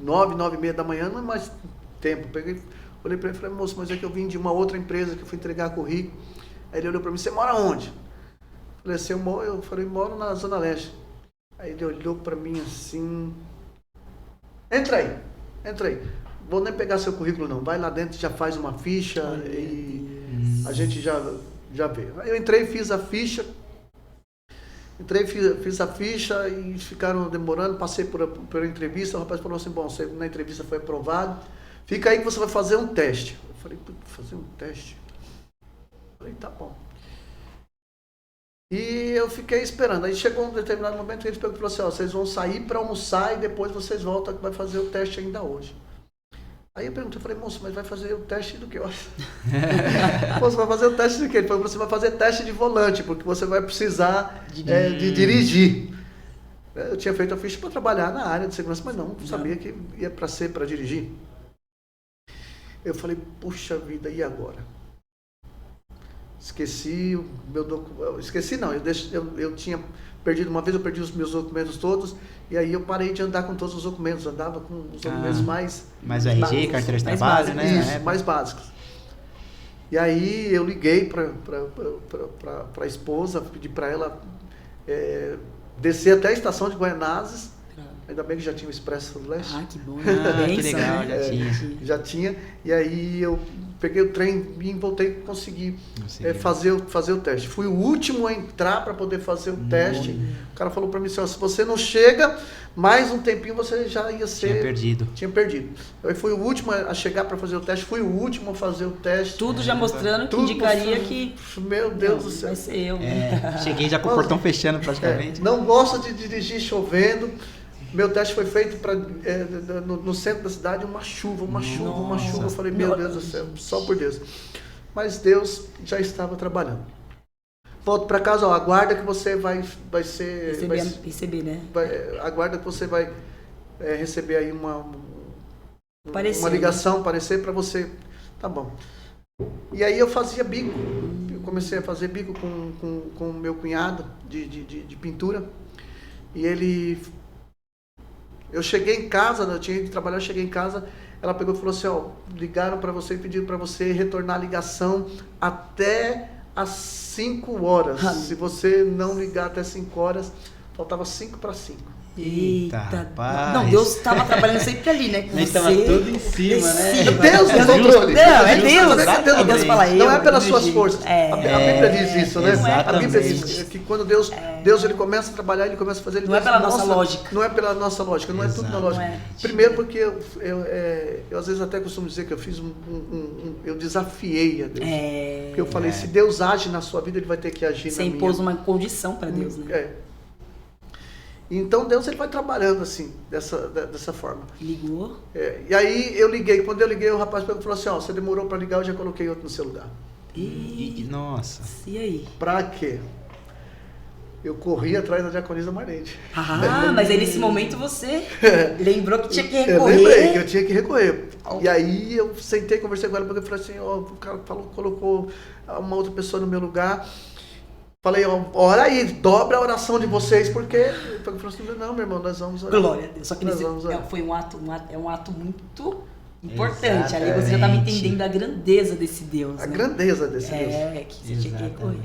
9, 9h30 da manhã, não é mais tempo. Olhei para ele e falei, moço, mas é que eu vim de uma outra empresa que eu fui entregar currículo. Aí ele olhou para mim, você mora onde? Eu falei assim, eu moro na Zona Leste. Aí ele olhou para mim assim, entra aí. Vou nem pegar seu currículo não, vai lá dentro, já faz uma ficha e a gente já vê. Aí eu entrei, fiz a ficha, e ficaram demorando, passei por entrevista, o rapaz falou assim, bom, você na entrevista foi aprovado, fica aí que você vai fazer um teste. Eu falei, fazer um teste? Eu falei, tá bom. E eu fiquei esperando, aí chegou um determinado momento que ele falou assim, vocês vão sair para almoçar e depois vocês voltam que vai fazer o teste ainda hoje. Aí eu perguntei, falei, moço, mas vai fazer o teste do que? Moço, vai fazer o teste do que? Ele falou, você vai fazer teste de volante, porque você vai precisar de dirigir. Eu tinha feito a ficha para trabalhar na área de segurança, mas não sabia que ia para dirigir. Eu falei, puxa vida, e agora? Esqueci o meu documento. Esqueci não, eu tinha perdido uma vez, eu perdi os meus documentos todos, e aí eu parei de andar com todos os documentos, andava com os documentos mais o RG, carteira de trabalho, né? Isso, mais básicos. E aí eu liguei para a esposa, pedi para ela descer até a estação de Guaianazes. Ainda bem que já tinha o Expresso do Leste. Ah, que bom. Que legal, já tinha. E aí eu peguei o trem e voltei e consegui fazer o teste. Fui o último a entrar para poder fazer o teste. O cara falou para mim assim, se você não chega, mais um tempinho você já ia ser... Tinha perdido. Eu fui o último a chegar para fazer o teste, fui o último a fazer o teste. Tudo já mostrando que indicaria que... Meu Deus do céu. Vai ser eu. Cheguei já com o portão fechando praticamente. Não gosto de dirigir chovendo. Meu teste foi feito no centro da cidade, uma chuva. Eu falei, meu Deus do céu, só por Deus. Mas Deus já estava trabalhando. Volto para casa, aguarda que você vai ser... Receber, né? Aguarda que você vai receber aí uma ligação, parecer para você. Tá bom. E aí eu fazia bico. Eu comecei a fazer bico com o meu cunhado de pintura. E ele... Eu cheguei em casa, eu tinha ido trabalhar, eu cheguei em casa, ela pegou e falou assim, ligaram para você e pediram para você retornar a ligação até às 5 horas. Se você não ligar até 5 horas, faltava 5 para 5. Eita, rapaz. Não, Deus estava trabalhando sempre ali, né? Ele estava tudo em cima, né? Deus no controle. Não, é Deus. Deus fala, não é pelas suas forças. A Bíblia diz isso, né? Exatamente. A Bíblia diz que quando Deus ele começa a trabalhar, ele começa a fazer... Não é pela nossa lógica. Não é pela nossa lógica, não é tudo na lógica. Primeiro porque eu às vezes até costumo dizer que eu fiz eu desafiei a Deus. Porque eu falei, se Deus age na sua vida, ele vai ter que agir na minha. Você impôs uma condição para Deus, né? Então Deus ele vai trabalhando assim, dessa forma. Ligou? E aí eu liguei, quando eu liguei o rapaz falou assim, você demorou para ligar, eu já coloquei outro no seu lugar. Nossa. E aí? Pra quê? Eu corri atrás da diaconisa Marlene. Mas aí nesse momento você lembrou que tinha que recorrer. Eu lembrei que eu tinha que recorrer. E aí eu sentei, conversei com ela, porque eu falei assim, o cara colocou uma outra pessoa no meu lugar. Falei, ora aí, dobra a oração de vocês, porque... Ele falou assim, não, meu irmão, nós vamos orar. Glória a Deus. Só que foi um ato muito importante. Ali você já estava entendendo a grandeza desse Deus. A grandeza desse Deus. Que você tinha que recorrer.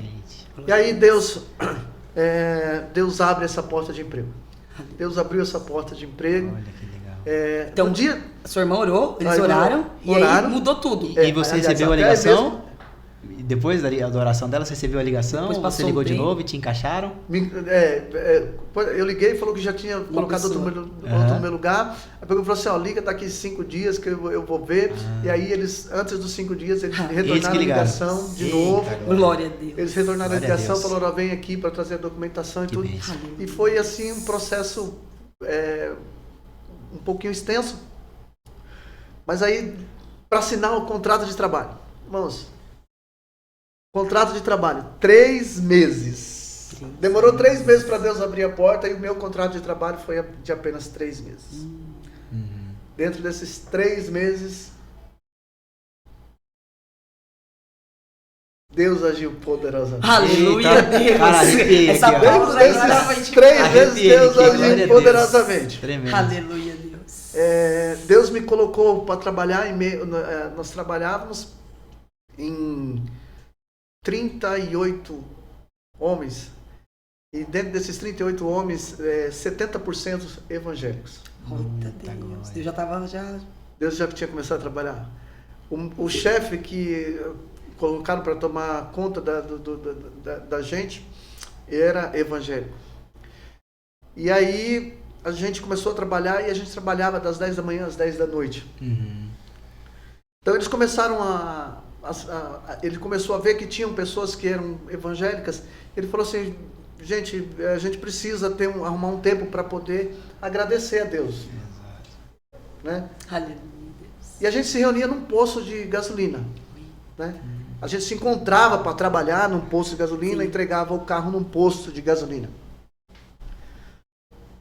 E aí Deus abre essa porta de emprego. Deus abriu essa porta de emprego. Olha que legal. Então, no dia, sua irmã orou, eles Aí oraram, e aí oraram. mudou tudo. E você aliás, recebeu a até ligação? E depois da oração dela, você recebeu a ligação? Depois Você passou ligou um de tempo. novo e te encaixaram? Eu liguei e falou que já tinha colocado outro no meu lugar. Aí pegou e falou assim, liga daqui 5 dias que eu vou ver. E aí eles, antes dos 5 dias, eles retornaram a ligação de novo. Glória a Deus. Eles retornaram a Glória a ligação, Deus. falaram, vem aqui para trazer a documentação e Que tudo. bênção. E foi assim um processo um pouquinho extenso. Mas aí, para assinar o contrato de trabalho, irmãos, contrato de trabalho, 3 meses. Demorou 3 meses para Deus abrir a porta e o meu contrato de trabalho foi de apenas 3 meses. Dentro desses 3 meses, Deus agiu poderosamente. Aleluia, Eita, Deus. cara, arrepiei Essa aqui, ó. pausa Dentro agora vai desses te 3 meses, Arrepiei Deus aqui, glória a agiu Deus. poderosamente. Tremendo. Aleluia, Deus. Deus me colocou para trabalhar nós trabalhávamos em 38 homens. E dentro desses 38 homens, 70% evangélicos. Eita, Deus. Deus já estava Deus já tinha começado a trabalhar. O chefe que colocaram para tomar conta da gente era evangélico. E aí a gente começou a trabalhar e a gente trabalhava das 10 da manhã às 10 da noite. Então eles começaram ele começou a ver que tinham pessoas que eram evangélicas. Ele falou assim, gente, a gente precisa arrumar um tempo para poder agradecer a Deus. Né? Aleluia, Deus. E a gente se reunia num posto de gasolina. Né? A gente se encontrava para trabalhar num posto de gasolina, entregava o carro num posto de gasolina.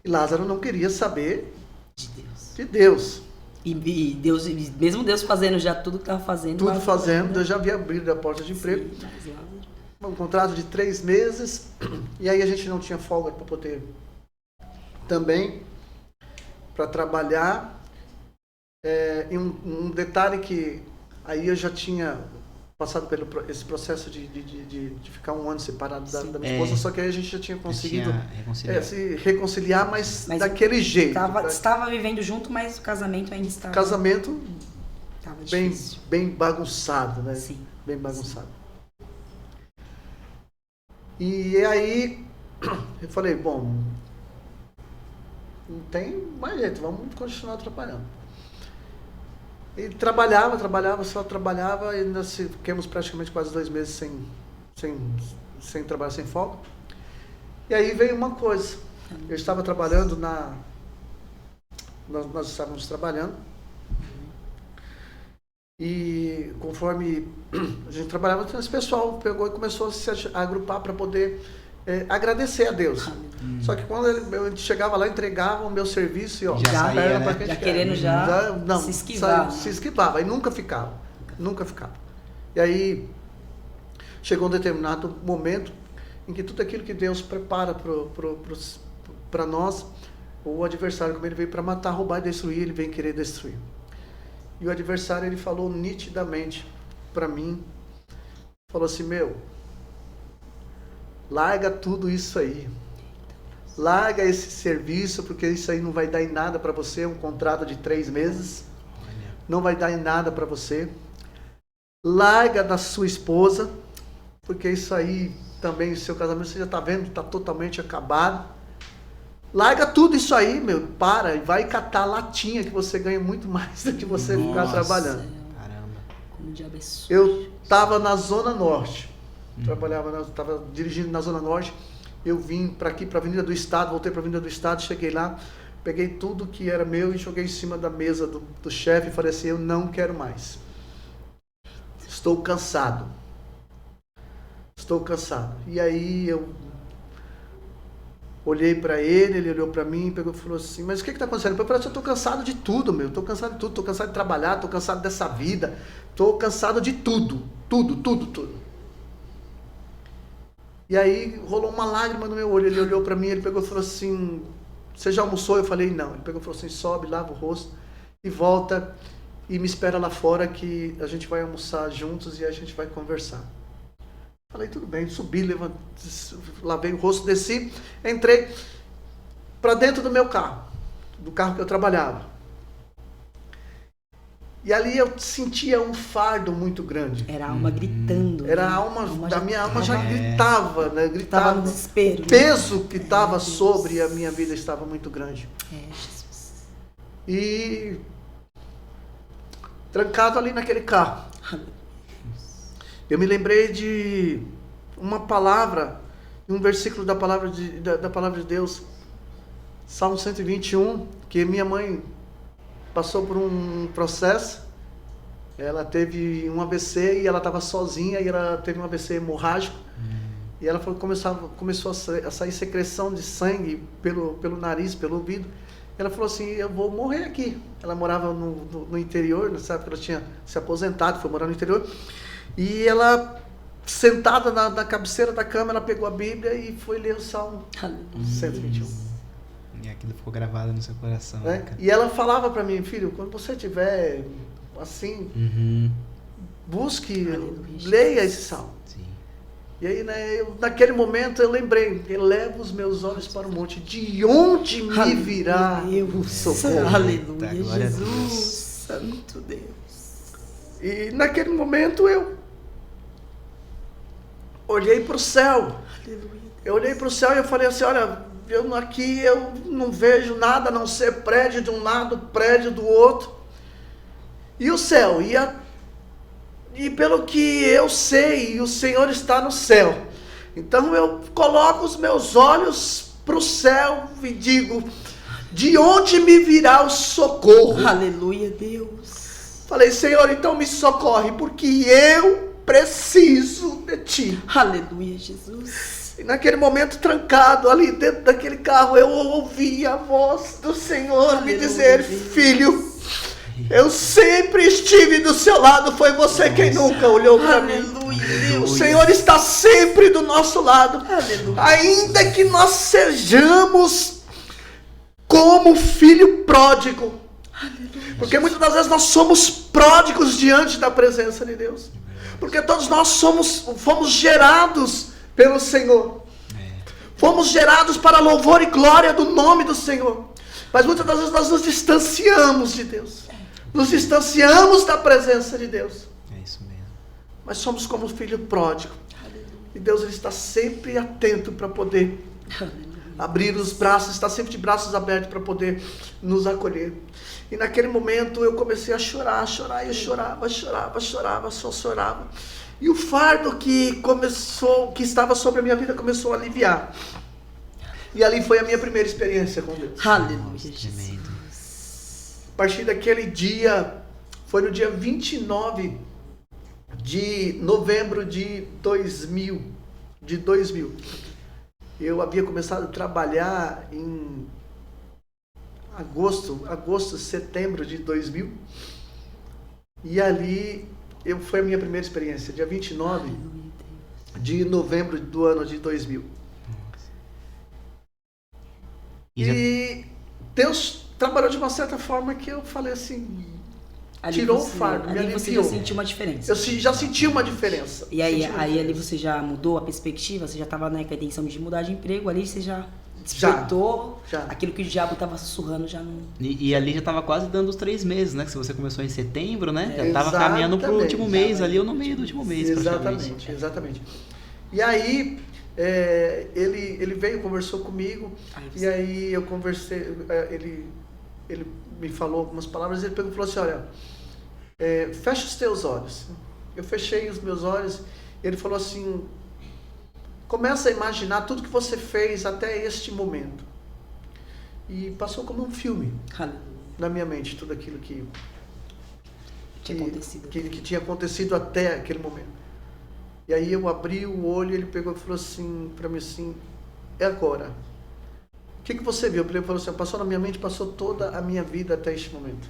E Lázaro não queria saber De Deus. de Deus. E Deus, mesmo Deus fazendo já tudo que estava fazendo. Tudo Lázaro, fazendo, né? Deus já havia abrido a porta de emprego. Sim, mas Lázaro- Um contrato de 3 meses. E aí a gente não tinha folga para poder também para trabalhar. E um detalhe que aí eu já tinha passado pelo esse processo de ficar 1 ano separado da minha esposa, só que aí a gente já tinha conseguido se reconciliar, mas daquele jeito. Estava vivendo junto, mas o casamento ainda estava. Casamento Estava bem, difícil. bem bagunçado, né? Sim. Bem bagunçado. E aí eu falei, bom, não tem mais jeito, vamos continuar trabalhando. E trabalhava, só trabalhava, e nós ficamos praticamente quase 2 meses sem trabalhar, sem folga. E aí veio uma coisa, eu estava trabalhando nós estávamos trabalhando, e conforme a gente trabalhava, esse pessoal pegou e começou a se agrupar para poder agradecer a Deus. Só que quando a gente chegava lá, entregava o meu serviço e Já saía, era né? pra quem a Já gente querendo quer. se esquivar. Se esquivava, e nunca ficava. E aí chegou um determinado momento em que tudo aquilo que Deus prepara para nós, o adversário, como ele veio para matar, roubar e destruir, ele vem querer destruir. E o adversário, ele falou nitidamente para mim, falou assim, larga tudo isso aí. Larga esse serviço, porque isso aí não vai dar em nada para você, um contrato de 3 meses. Não vai dar em nada para você. Larga da sua esposa, porque isso aí também, o seu casamento, você já está vendo, está totalmente acabado. Larga tudo isso aí, para e vai catar latinha, que você ganha muito mais do que você ficar trabalhando. Caramba. Como o diabo é sujo. Eu estava na Zona Norte, estava dirigindo na Zona Norte, eu vim para aqui, para a Avenida do Estado, voltei para a Avenida do Estado, cheguei lá, peguei tudo que era meu e joguei em cima da mesa do chefe e falei assim, eu não quero mais. Estou cansado. E aí eu olhei para ele olhou para mim, pegou e falou assim, mas o que está acontecendo? Eu falei, eu estou cansado de tudo, estou cansado de tudo, estou cansado de trabalhar, estou cansado dessa vida, estou cansado de tudo. E aí rolou uma lágrima no meu olho, ele olhou para mim, ele pegou e falou assim, você já almoçou? Eu falei, não. Ele pegou e falou assim, sobe, lava o rosto e volta e me espera lá fora que a gente vai almoçar juntos e a gente vai conversar. Falei, tudo bem, subi, lavei o rosto, desci, entrei para dentro do meu carro, do carro que eu trabalhava. E ali eu sentia um fardo muito grande. Era a alma gritando. Era né? a alma, da minha alma já gritava, né? Tava Gritava. no desespero. O peso que estava sobre a minha vida estava muito grande. Jesus. E trancado ali naquele carro. Eu me lembrei de uma palavra, um versículo da palavra de Deus, Salmo 121, que minha mãe passou por um processo. Ela teve um AVC e ela estava sozinha e ela teve um AVC hemorrágico. E ela começou a sair secreção de sangue pelo nariz, pelo ouvido. Ela falou assim, eu vou morrer aqui. Ela morava no interior, nessa época ela tinha se aposentado, foi morar no interior. E ela, sentada na cabeceira da cama, ela pegou a Bíblia e foi ler o Salmo 121. E aquilo ficou gravado no seu coração. Né? E ela falava para mim, filho, quando você estiver assim, busque, leia esse Salmo. Sim. E aí, né, naquele momento eu lembrei, eleva os meus olhos para o monte, de onde me virá o socorro? Aleluia, Glória a Jesus, Deus. santo Deus. E naquele momento eu olhei para o céu. Aleluia. Eu olhei para o céu e eu falei assim, olha, aqui eu não vejo nada a não ser prédio de um lado, prédio do outro. E o céu, e pelo que eu sei, o Senhor está no céu. Então eu coloco os meus olhos para o céu e digo, de onde me virá o socorro? Aleluia, Deus. Falei, Senhor, então me socorre, porque eu preciso de Ti. Aleluia, Jesus. E naquele momento, trancado ali dentro daquele carro, eu ouvi a voz do Senhor me dizer, filho, eu sempre estive do seu lado, foi você quem nunca olhou para mim. Aleluia, Deus. O Senhor está sempre do nosso lado. Aleluia. Ainda que nós sejamos como filho pródigo. Porque muitas das vezes nós somos pródigos diante da presença de Deus. Porque todos nós fomos gerados pelo Senhor. Fomos gerados para louvor e glória do nome do Senhor. Mas muitas das vezes nós nos distanciamos de Deus. Nos distanciamos da presença de Deus. É isso mesmo. Mas somos como filho pródigo. E Deus, ele está sempre atento para poder abrir os braços, está sempre de braços abertos para poder nos acolher. E naquele momento eu comecei a chorar, e eu chorava, só chorava. E o fardo que estava sobre a minha vida começou a aliviar. E ali foi a minha primeira experiência com Deus. Aleluia, Tremendo. A partir daquele dia, foi no dia 29 de novembro de 2000. Eu havia começado a trabalhar em setembro de 2000. E ali foi a minha primeira experiência, dia 29 de novembro do ano de 2000. E Deus trabalhou de uma certa forma que eu falei assim, tirou o fardo, me ali você aliviou. já sentiu uma diferença. Eu já senti uma diferença. E aí ali você já mudou a perspectiva, você já estava, né, com a intenção de mudar de emprego, ali você já despertou, já. Aquilo que o diabo estava sussurrando já não... E ali já estava quase dando os 3 meses, né? Que se você começou em setembro, né? Já estava Exatamente. caminhando pro último mês, ali ou no meio do último mês, praticamente. Exatamente. E aí, ele veio, conversou comigo, e aí eu conversei, ele me falou algumas palavras, ele pegou e falou assim, olha, fecha os teus olhos. Eu fechei os meus olhos, ele falou assim, começa a imaginar tudo que você fez até este momento. E passou como um filme na minha mente, tudo aquilo que tinha acontecido até aquele momento. E aí eu abri o olho e ele pegou e falou assim para mim assim, é agora. O que você viu? Ele falou assim, passou na minha mente, passou toda a minha vida até este momento.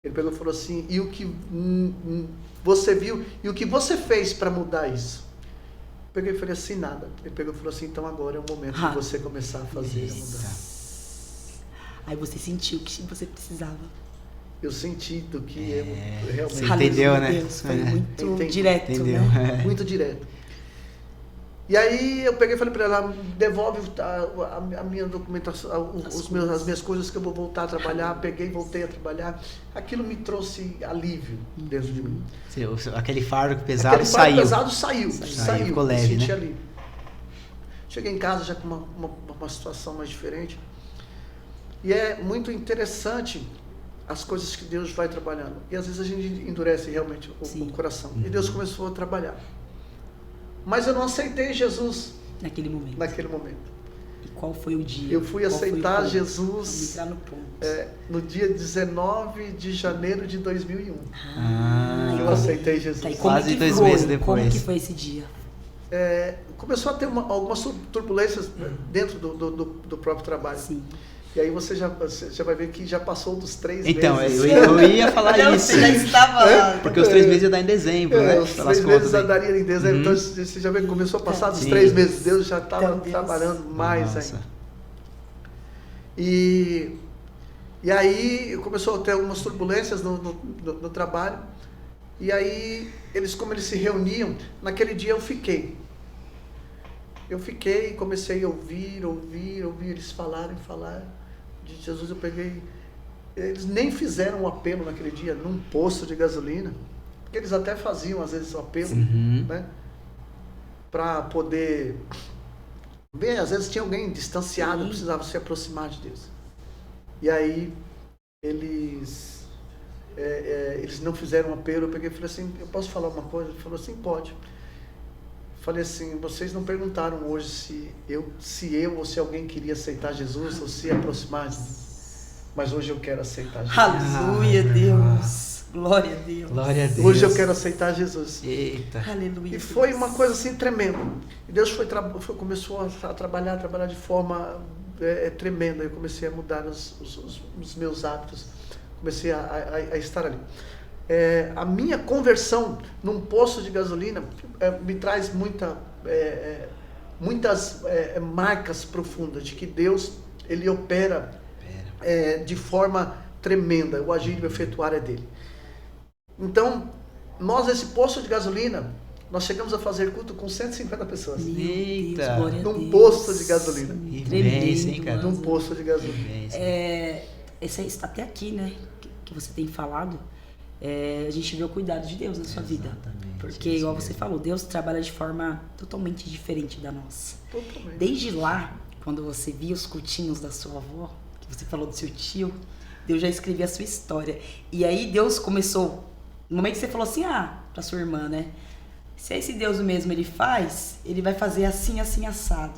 Ele pegou e falou assim, e o que você viu e o que você fez para mudar isso? Eu peguei e falei assim, nada. Ele pegou e falou assim, então agora é o momento de você começar a fazer, a mudar. Aí você sentiu que você precisava. Eu senti do que eu realmente... Você entendeu, né? Deus, foi muito direto, Entendeu. né? Muito direto. E aí eu peguei e falei para ela, devolve a minha documentação, as minhas coisas que eu vou voltar a trabalhar. Peguei e voltei a trabalhar. Aquilo me trouxe alívio dentro de mim. Aquele fardo pesado Aquele fardo saiu. pesado saiu. Ficou leve, senti né? alívio. Cheguei em casa já com uma situação mais diferente. E é muito interessante as coisas que Deus vai trabalhando. E às vezes a gente endurece realmente o coração. E Deus começou a trabalhar. Mas eu não aceitei Jesus Naquele momento. E qual foi o dia? Eu fui aceitar Jesus entrar no ponto. No dia 19 de janeiro de 2001. Ah, eu aceitei Jesus. Tá, quase 2 meses depois. Como que foi esse dia? Começou a ter algumas turbulências dentro do próprio trabalho. Sim. E aí você já vai ver que já passou dos 3 então, meses. eu ia falar isso. Você já estava... Porque os 3 meses ia dar em dezembro, né? Os 3 meses daria em dezembro. Então você já vê que começou a passar dos 3 meses. Deus já estava trabalhando mais ainda. E aí começou a ter algumas turbulências no trabalho. E aí, como eles se reuniam, naquele dia eu fiquei. E comecei a ouvir eles falarem de Jesus. Eu peguei, eles nem fizeram um apelo naquele dia, num posto de gasolina, porque eles até faziam às vezes o apelo, né, para poder ver, às vezes tinha alguém distanciado, precisava se aproximar de Deus. E aí, eles não fizeram um apelo. Eu peguei e falei assim, eu posso falar uma coisa? Ele falou assim, pode. Falei assim, vocês não perguntaram hoje se eu ou se alguém queria aceitar Jesus ou se aproximar de mim. Mas hoje eu quero aceitar Jesus. Aleluia, Deus. Glória a Deus. Glória a Deus. Hoje eu quero aceitar Jesus. Eita. Aleluia. E foi uma coisa assim tremenda. E Deus começou a trabalhar de forma tremenda. Eu comecei a mudar os meus hábitos. Comecei a estar ali. A minha conversão num posto de gasolina me traz muitas marcas profundas de que Deus, Ele opera de forma tremenda. O agir e o efetuar é dele. Então, nós nesse posto de gasolina, nós chegamos a fazer culto com 150 pessoas. Eita! Num posto de gasolina. Tremendo, hein, cara? Num posto de gasolina. Esse está até aqui, né? Que você tem falado. A gente vê o cuidado de Deus na sua vida. Porque, igual você falou, Deus trabalha de forma totalmente diferente da nossa. Totalmente. Desde lá, quando você via os cultinhos da sua avó, que você falou do seu tio, Deus já escrevia a sua história. E aí Deus começou, no momento que você falou assim, pra sua irmã, né? Se esse Deus mesmo ele faz, ele vai fazer assim, assim, assado.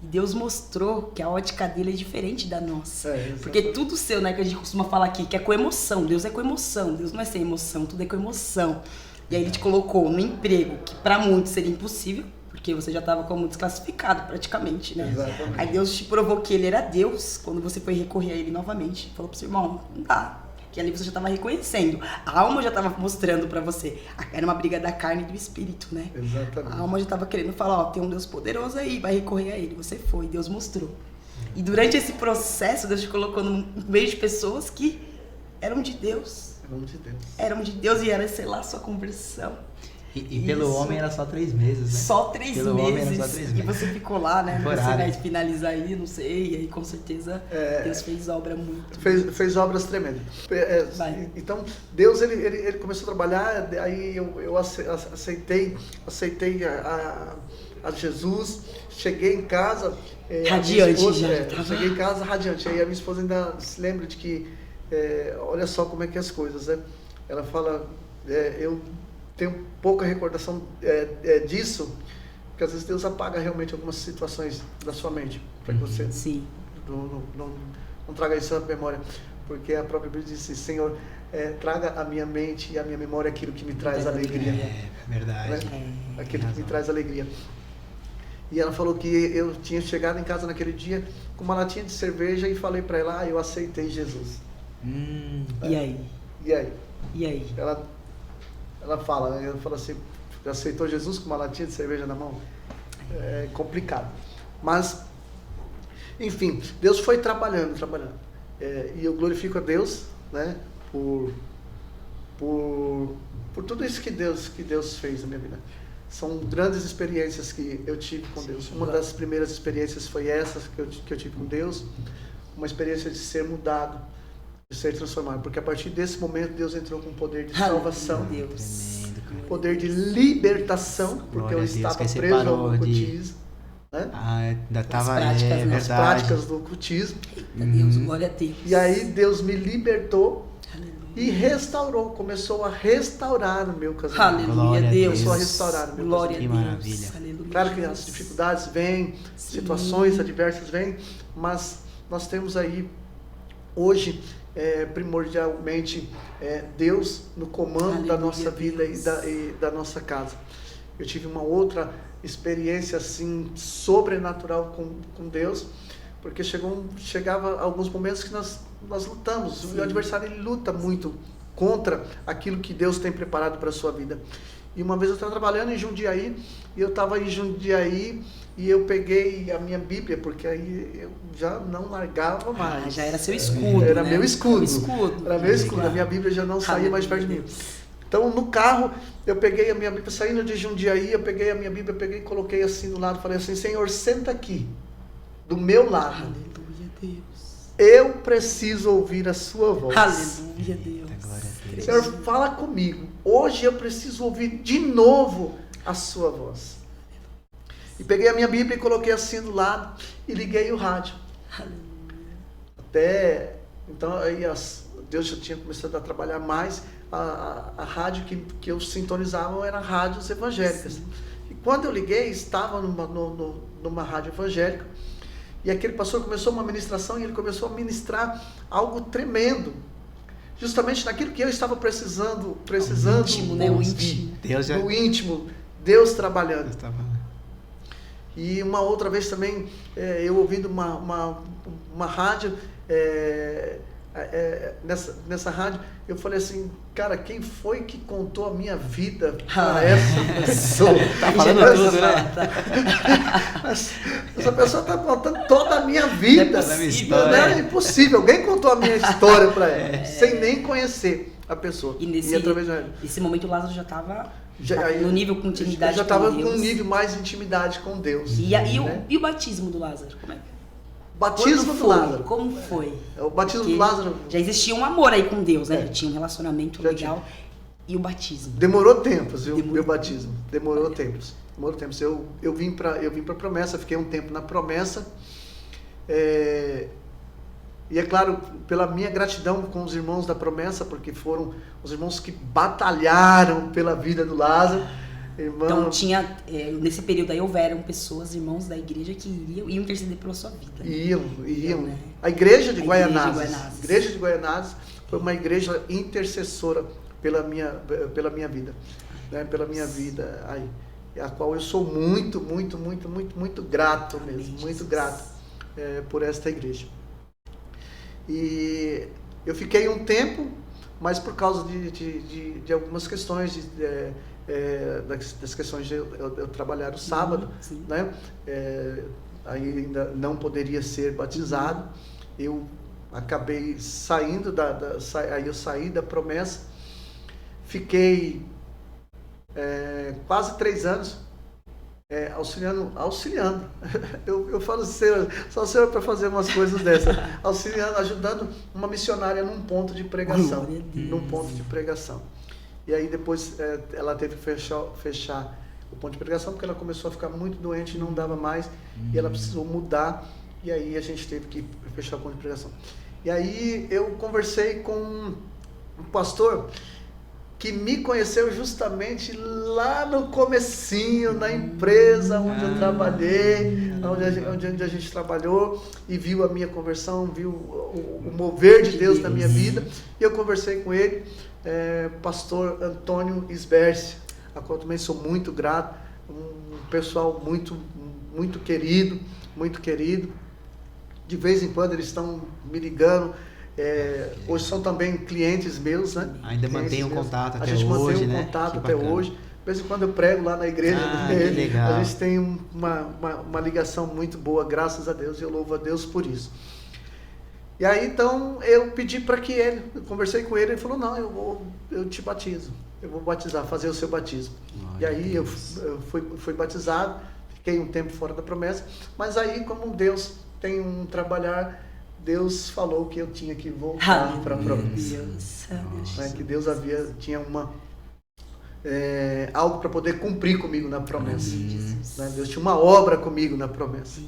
E Deus mostrou que a ótica dele é diferente da nossa. Porque tudo seu, né, que a gente costuma falar aqui, que é com emoção. Deus é com emoção. Deus não é sem emoção, tudo é com emoção. E aí ele te colocou no emprego, que pra muitos seria impossível, porque você já estava como desclassificado praticamente, né? Exatamente. Aí Deus te provou que ele era Deus, quando você foi recorrer a ele novamente. Falou pro seu irmão, não dá. Que ali você já estava reconhecendo. A alma já estava mostrando pra você. Era uma briga da carne e do espírito, né? Exatamente. A alma já estava querendo falar, tem um Deus poderoso aí, vai recorrer a ele. Você foi, Deus mostrou. E durante esse processo, Deus te colocou no meio de pessoas que eram de Deus. Eram de Deus e era selar a sua conversão. E pelo homem era só 3 meses, né? Só 3 pelo meses. Homem era só 3 meses. E você ficou lá, né? Temporário. Você vai finalizar aí, não sei. E aí com certeza Deus fez obra muito. Fez obras tremendas. Então, Deus ele começou a trabalhar, aí eu aceitei a Jesus, cheguei em casa. Radiante, cheguei em casa radiante. Aí a minha esposa ainda se lembra de que, olha só como é que é as coisas, né? Ela fala, eu tenho pouca recordação disso, porque às vezes Deus apaga realmente algumas situações da sua mente, para que você não traga isso à memória, porque a própria Bíblia diz assim, Senhor, traga à minha mente e à minha memória aquilo que me traz alegria. Verdade. Né? Aquilo que me traz alegria. E ela falou que eu tinha chegado em casa naquele dia com uma latinha de cerveja e falei para ela, eu aceitei Jesus. E aí? E aí? Ela fala assim, aceitou Jesus com uma latinha de cerveja na mão? É complicado. Mas, enfim, Deus foi trabalhando. E eu glorifico a Deus, né, por tudo isso que Deus fez na minha vida. São grandes experiências que eu tive com Deus. Uma das primeiras experiências foi essa que eu tive com Deus. Uma experiência de ser mudado, de ser transformado. Porque a partir desse momento Deus entrou com poder de salvação, poder de libertação, porque eu estava preso ao ocultismo. Né? Ainda estava as práticas do ocultismo. Eita, Deus, glória a Deus. E aí Deus me libertou e restaurou, começou a restaurar o meu casamento. Aleluia, Deus. Começou a restaurar o meu Glória casamento. a Deus. Maravilha. Aleluia, Claro que Jesus. as dificuldades vêm, situações adversas vêm, mas nós temos aí hoje primordialmente Deus no comando Aleluia, da nossa vida Deus. e da nossa casa. Eu tive uma outra experiência assim sobrenatural com Deus, porque chegava alguns momentos que nós lutamos. Sim. O adversário ele luta muito contra aquilo que Deus tem preparado para a sua vida. E uma vez eu estava trabalhando em Jundiaí, e eu estava em Jundiaí, e eu peguei a minha Bíblia, porque aí eu já não largava mais. Já era seu escudo, Era né? meu escudo. Escudo. Era meu escudo. A minha Bíblia já não saía mais perto de mim. Então, no carro, eu peguei a minha Bíblia, saindo de Jundiaí, eu peguei a minha Bíblia, e coloquei assim do lado, falei assim: Senhor, senta aqui, do meu lado. Aleluia, Deus. Eu preciso ouvir a sua voz. Aleluia, Deus. Glória a Deus. Senhor, fala comigo. Hoje eu preciso ouvir de novo a sua voz. E peguei a minha Bíblia e coloquei assim do lado e liguei o rádio. Até então aí Deus já tinha começado a trabalhar mais. A rádio que eu sintonizava eram rádios evangélicas. Sim. E quando eu liguei, estava numa rádio evangélica, e aquele pastor começou uma ministração e ele começou a ministrar algo tremendo, justamente naquilo que eu estava precisando O íntimo, né? O ouvir. íntimo. Deus já No íntimo, Deus trabalhando. estava... E uma outra vez também, eu ouvindo uma rádio, nessa rádio, eu falei assim: cara, quem foi que contou a minha vida para essa pessoa? Tá falando tudo, né? Essa pessoa está contando toda a minha vida. Toda a minha história. Não é impossível. Alguém contou a minha história para ela, sem nem conhecer a pessoa. E através nesse momento o Lázaro já estava aí, no nível com intimidade já estava com Deus. num nível mais de intimidade com Deus. E o batismo do Lázaro, como é que Batismo Quando do foi? Lázaro. Como foi? O batismo Porque do Lázaro já existia um amor aí com Deus, né? É. Já tinha um relacionamento Já legal. E o batismo? demorou tempos, viu? Demorou. Meu batismo. Demorou tempos. Eu vim para Promessa, fiquei um tempo na Promessa. E é claro, pela minha gratidão com os irmãos da Promessa, porque foram os irmãos que batalharam pela vida do Lázaro. Irmão, Então tinha, nesse período aí houveram pessoas, irmãos da igreja que iam interceder pela sua vida. Né? Iam. né? A igreja de A Guaianazes. Guaianazes. Igreja de Guaianazes foi uma igreja intercessora pela minha vida, né? Pela minha vida aí, a qual eu sou muito grato Amém, mesmo, muito Jesus. grato por esta igreja. E eu fiquei um tempo, mas por causa de algumas questões das questões de eu trabalhar no sábado, Sim. né? Aí ainda não poderia ser batizado. Eu acabei saindo aí eu saí da Promessa, fiquei quase 3 anos auxiliando. Eu falo, só o Senhor para fazer umas coisas dessas, auxiliando, ajudando uma missionária num ponto de pregação, Glória a Deus. num ponto de pregação. E aí depois ela teve que fechar o ponto de pregação, porque ela começou a ficar muito doente e não dava mais, e ela precisou mudar, e aí a gente teve que fechar o ponto de pregação. E aí eu conversei com um pastor que me conheceu justamente lá no comecinho, na empresa onde eu trabalhei, onde a gente trabalhou, e viu a minha conversão, viu o mover de Deus na minha vida, e eu conversei com ele, pastor Antônio Isberce, a qual também sou muito grato, um pessoal muito querido, de vez em quando eles estão me ligando, hoje são também clientes meus, né? Ainda mantém um contato até hoje, né? A gente mantém um contato até hoje. De vez em quando eu prego lá na igreja, que legal. a gente tem uma ligação muito boa, graças a Deus, e eu louvo a Deus por isso. E aí então eu pedi para que eu conversei com ele, ele falou: não, eu te batizo. eu vou batizar, fazer o seu batismo. E Glória aí a eu Deus. fui batizado, fiquei um tempo fora da promessa, mas aí como Deus tem um trabalhar, Deus falou que eu tinha que voltar para a promessa. Né? Que Deus tinha algo para poder cumprir comigo na promessa. Né? Deus tinha uma obra comigo na promessa.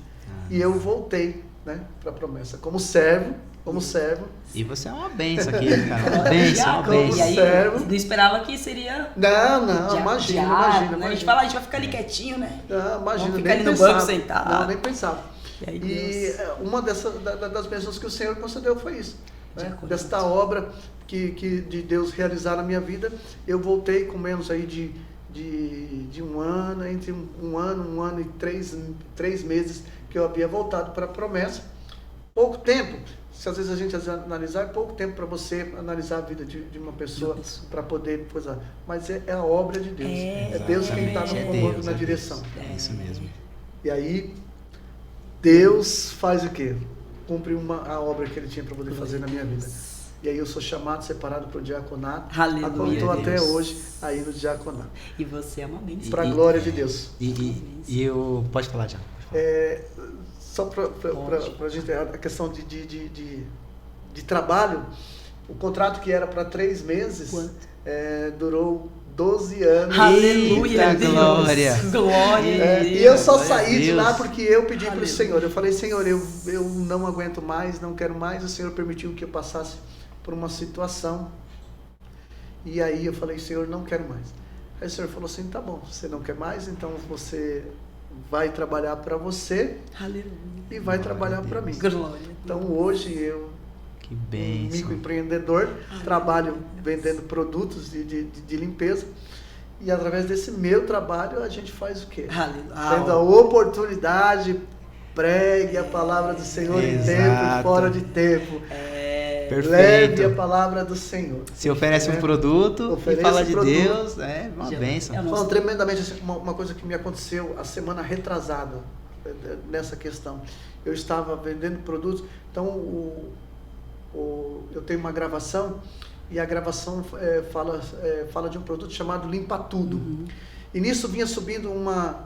E eu voltei, né, para a promessa como servo. E você é uma benção aqui, cara. Uma benção, uma Como benção. E aí, servo. não esperava que seria... Não, imagina. Né? A gente fala, a gente vai ficar ali quietinho, né? Não, imagina, Vamos ficar nem ali no pensava. banco sentado. Não, nem pensava. E aí, E Deus... uma das bênçãos que o Senhor concedeu foi isso. Né? Diaconato. Desta obra que de Deus realizar na minha vida, eu voltei com menos aí de um ano, entre um ano e três meses que eu havia voltado para a promessa. Pouco tempo, se às vezes a gente analisar, é pouco tempo para você analisar a vida de uma pessoa para poder coisar. Mas é a obra de Deus. É Deus quem está no comando, na direção. É isso mesmo. E aí, Deus faz o quê? Cumpre a obra que Ele tinha para poder fazer na minha vida. E aí eu sou chamado, separado para o diaconato. Aleluia, Estou até Deus. hoje aí no diaconato. E você é uma bênção. Para a glória de Deus. E eu... Pode falar, já. Só para a gente, a questão de trabalho, o contrato que era para 3 meses, durou 12 anos. Aleluia, Eita, Deus. glória. Glória. a Deus. E eu só Glória a saí de Deus. lá porque eu pedi para o Aleluia. Senhor. Eu falei, Senhor, eu não aguento mais, não quero mais. O Senhor permitiu que eu passasse por uma situação. E aí eu falei, Senhor, não quero mais. Aí o Senhor falou assim, tá bom, você não quer mais, então você vai trabalhar para você Aleluia. e vai Glória trabalhar a para mim. Glória. Então hoje eu, Que um benção. microempreendedor, trabalho vendendo produtos de limpeza. E através desse meu trabalho a gente faz o quê? Tendo a oportunidade, pregue a palavra do Senhor em tempo Exato. e fora de tempo. Perfeito. Leve a palavra do Senhor. Se oferece um produto Ofereça e fala o de produto. Deus, é uma bênção. Falando tremendamente, assim, uma coisa que me aconteceu a semana retrasada nessa questão. Eu estava vendendo produtos, então eu tenho uma gravação e a gravação fala de um produto chamado Limpa Tudo. E nisso vinha subindo uma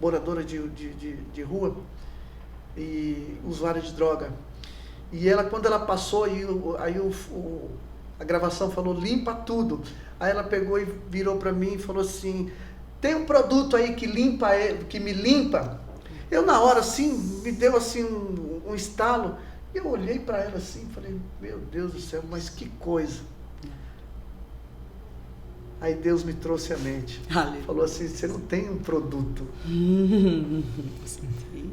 moradora de rua e usuária de droga. E ela, quando ela passou, a gravação falou, limpa tudo. Aí ela pegou e virou para mim e falou assim, tem um produto aí que me limpa? Eu na hora assim, me deu assim um estalo. E eu olhei para ela assim e falei, meu Deus do céu, mas que coisa. Aí Deus me trouxe à mente. Aleluia. Falou assim, você não tem um produto,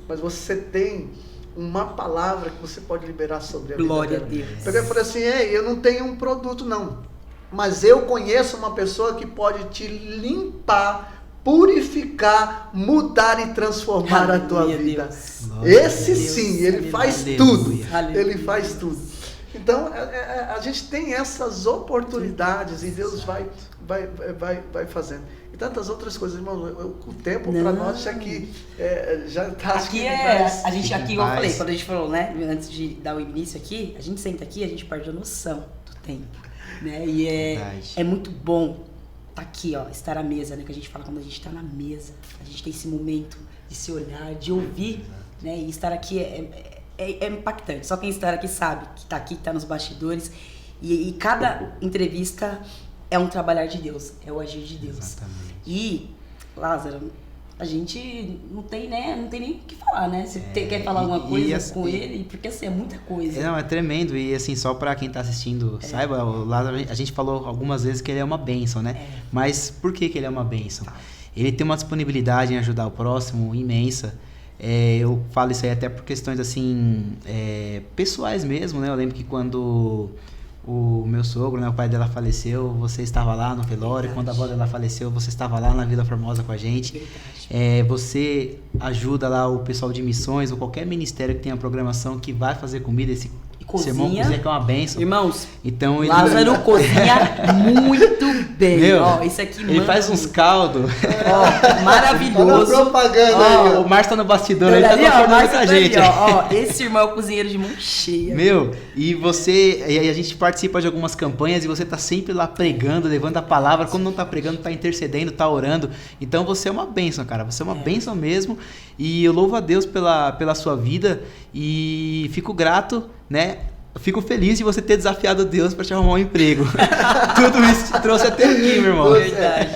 mas você tem uma palavra que você pode liberar sobre a vida Glória a dela. Deus. Peguei e falei assim, eu não tenho um produto não, mas eu conheço uma pessoa que pode te limpar, purificar, mudar e transformar a tua Aleluia, vida. Deus. Esse Deus, sim, ele aleluia. faz Aleluia. tudo. Aleluia. Ele faz tudo. Então, a gente tem essas oportunidades e Deus vai fazendo. E tantas outras coisas, irmão. O tempo para nós aqui já está... Aqui a gente aqui, igual eu Paz. falei, quando a gente falou, né, antes de dar o início aqui, a gente senta aqui, a gente perde a noção do tempo, né? E Verdade. é muito bom tá aqui, ó, estar à mesa, né, que a gente fala quando a gente está na mesa, a gente tem esse momento de se olhar, de ouvir, né? E estar aqui é impactante. Só quem está aqui sabe que está aqui, que está nos bastidores. E cada entrevista é um trabalhar de Deus, é o agir de Deus. Exatamente. E, Lázaro, a gente não tem nem o que falar, né? Você quer falar alguma coisa assim, com ele? Porque assim, é muita coisa. Não, é tremendo. E assim, só pra quem tá assistindo, saiba, o Lázaro, a gente falou algumas vezes que ele é uma bênção, né? Mas por que ele é uma bênção? Ele tem uma disponibilidade em ajudar o próximo imensa. Eu falo isso aí até por questões assim, pessoais mesmo, né? Eu lembro que quando o meu sogro, né, o pai dela faleceu, você estava lá no velório. Quando a avó dela faleceu, você estava lá na Vila Formosa com a gente. Você ajuda lá o pessoal de missões ou qualquer ministério que tenha programação que vai fazer comida e Esse irmão Cozinha. cozinha que é uma benção. Irmãos, Então ele... Lázaro cozinha muito bem. Meu, Ó, esse aqui ele faz uns caldos. Ó, maravilhoso. Tá na propaganda Ó, aí, ó. O Márcio tá no bastidor, ele tá ali, ó, confirmando Márcio com a tá ali, gente. ó. Esse irmão é o cozinheiro de mão cheia. Meu, e a gente participa de algumas campanhas e você tá sempre lá pregando, levando a palavra. Quando não tá pregando, tá intercedendo, tá orando. Então você é uma bênção, cara. Você é uma bênção mesmo. E eu louvo a Deus pela sua vida e fico grato, né? Eu fico feliz de você ter desafiado Deus para te arrumar um emprego. Tudo isso te trouxe até aqui, meu irmão. Verdade.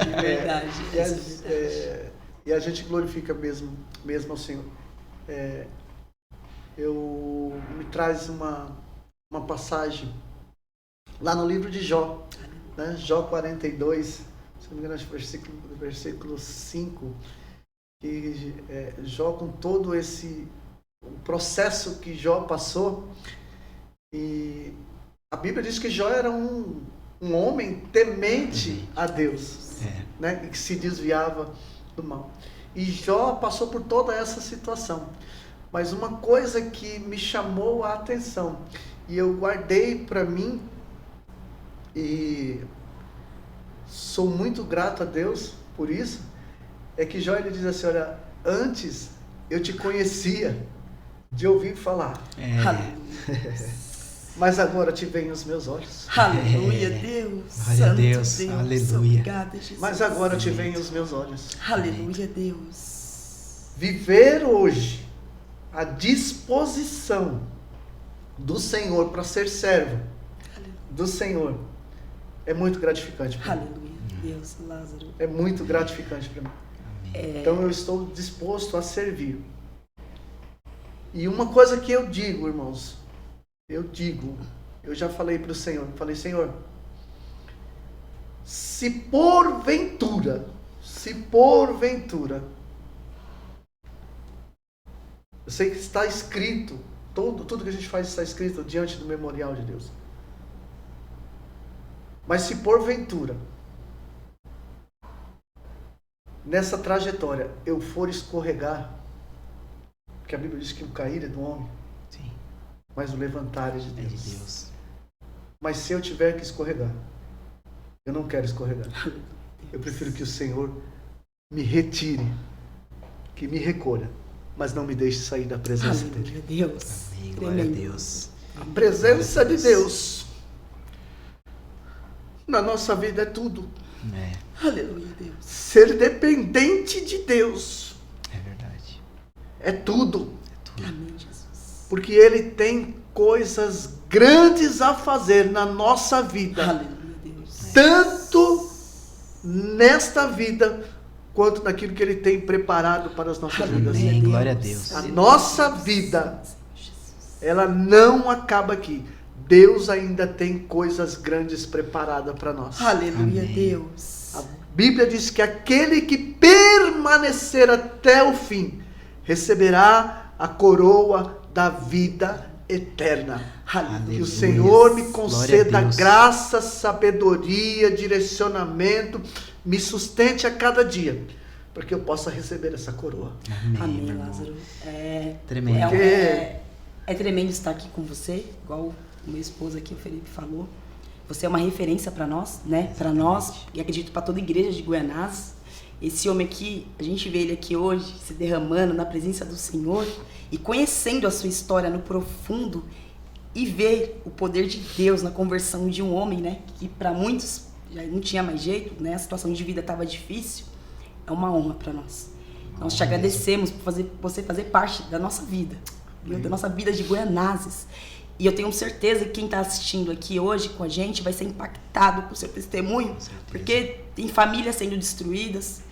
E a gente glorifica mesmo ao Senhor. Me traz uma passagem lá no livro de Jó, né? Jó 42, se não me engano, acho que versículo 5, que Jó, com todo esse processo que Jó passou, e a Bíblia diz que Jó era um homem temente a Deus, né? E que se desviava do mal. E Jó passou por toda essa situação. Mas uma coisa que me chamou a atenção, e eu guardei para mim, e sou muito grato a Deus por isso, é que Jó, ele diz assim: olha, antes eu te conhecia de ouvir falar. Mas agora te veem os meus olhos. Aleluia, Deus. Glória a Deus. Aleluia. Obrigada, Jesus. Mas agora te veem os meus olhos. Aleluia, Deus. Viver hoje a disposição do Senhor para ser servo do Senhor é muito gratificante para mim. Aleluia, Deus, Lázaro. É muito gratificante para mim. Então eu estou disposto a servir. E uma coisa que eu digo, irmãos, eu já falei para o Senhor, Senhor, se porventura, eu sei que está escrito, tudo que a gente faz está escrito diante do memorial de Deus. Mas se porventura, nessa trajetória, eu for escorregar, porque a Bíblia diz que o cair é do homem, Sim. mas o levantar é de É Deus. de Deus. Mas se eu tiver que escorregar, eu não quero escorregar. Eu prefiro que o Senhor me retire, que me recolha, mas não me deixe sair da presença dEle. Aleluia, Deus. Amém. Glória a Deus. A presença de Deus na nossa vida é tudo. Aleluia, Deus. Ser dependente de Deus É verdade. é tudo. Amém, Jesus. Porque Ele tem coisas grandes a fazer na nossa vida. Aleluia, Deus. Tanto nesta vida, quanto naquilo que Ele tem preparado para as nossas vidas. Amém. Glória a Deus. A nossa vida, ela não acaba aqui. Deus ainda tem coisas grandes preparadas para nós. Aleluia, Amém. Deus. A Bíblia diz que aquele que permanecer até o fim receberá a coroa da vida eterna. Aleluia. Que o Aleluia. Senhor me Glória conceda a Deus. graça, sabedoria, direcionamento, me sustente a cada dia, para que eu possa receber essa coroa. Amém, meu irmão. Lázaro. Tremendo. É tremendo estar aqui com você, igual o meu esposo aqui, o Felipe, falou. Você é uma referência para nós, né? Para nós, e acredito para toda a igreja de Guianazes. Esse homem aqui, a gente vê ele aqui hoje, se derramando na presença do Senhor e conhecendo a sua história no profundo e ver o poder de Deus na conversão de um homem, né? Que para muitos já não tinha mais jeito, né? A situação de vida estava difícil. É uma honra para nós. Nós te agradecemos por você fazer parte da nossa vida, viu? Da nossa vida de Guianazes. E eu tenho certeza que quem está assistindo aqui hoje com a gente vai ser impactado com o seu testemunho, porque tem famílias sendo destruídas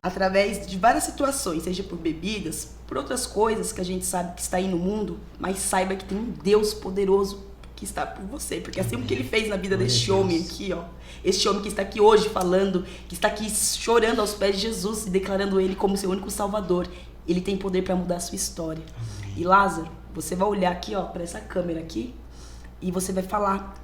através de várias situações, seja por bebidas, por outras coisas que a gente sabe que está aí no mundo, mas saiba que tem um Deus poderoso que está por você, porque assim como que ele fez na vida deste homem aqui, ó, este homem que está aqui hoje falando, que está aqui chorando aos pés de Jesus e declarando ele como seu único salvador, ele tem poder para mudar a sua história. E Lázaro, você vai olhar aqui, ó, para essa câmera aqui e você vai falar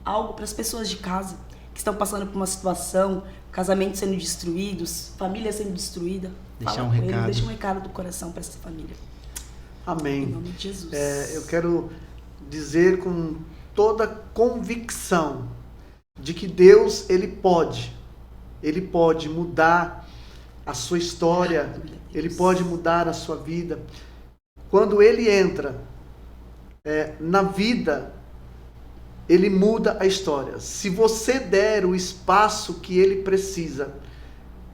algo para as pessoas de casa que estão passando por uma situação, casamentos sendo destruídos, família sendo destruída. Deixar Fala um com ele, recado. deixa um recado do coração para essa família. Em Amém. nome de Jesus. Eu quero dizer com toda convicção de que Deus, Ele pode mudar a sua história, Ele pode mudar a sua vida. Quando Ele entra na vida, Ele muda a história. Se você der o espaço que Ele precisa,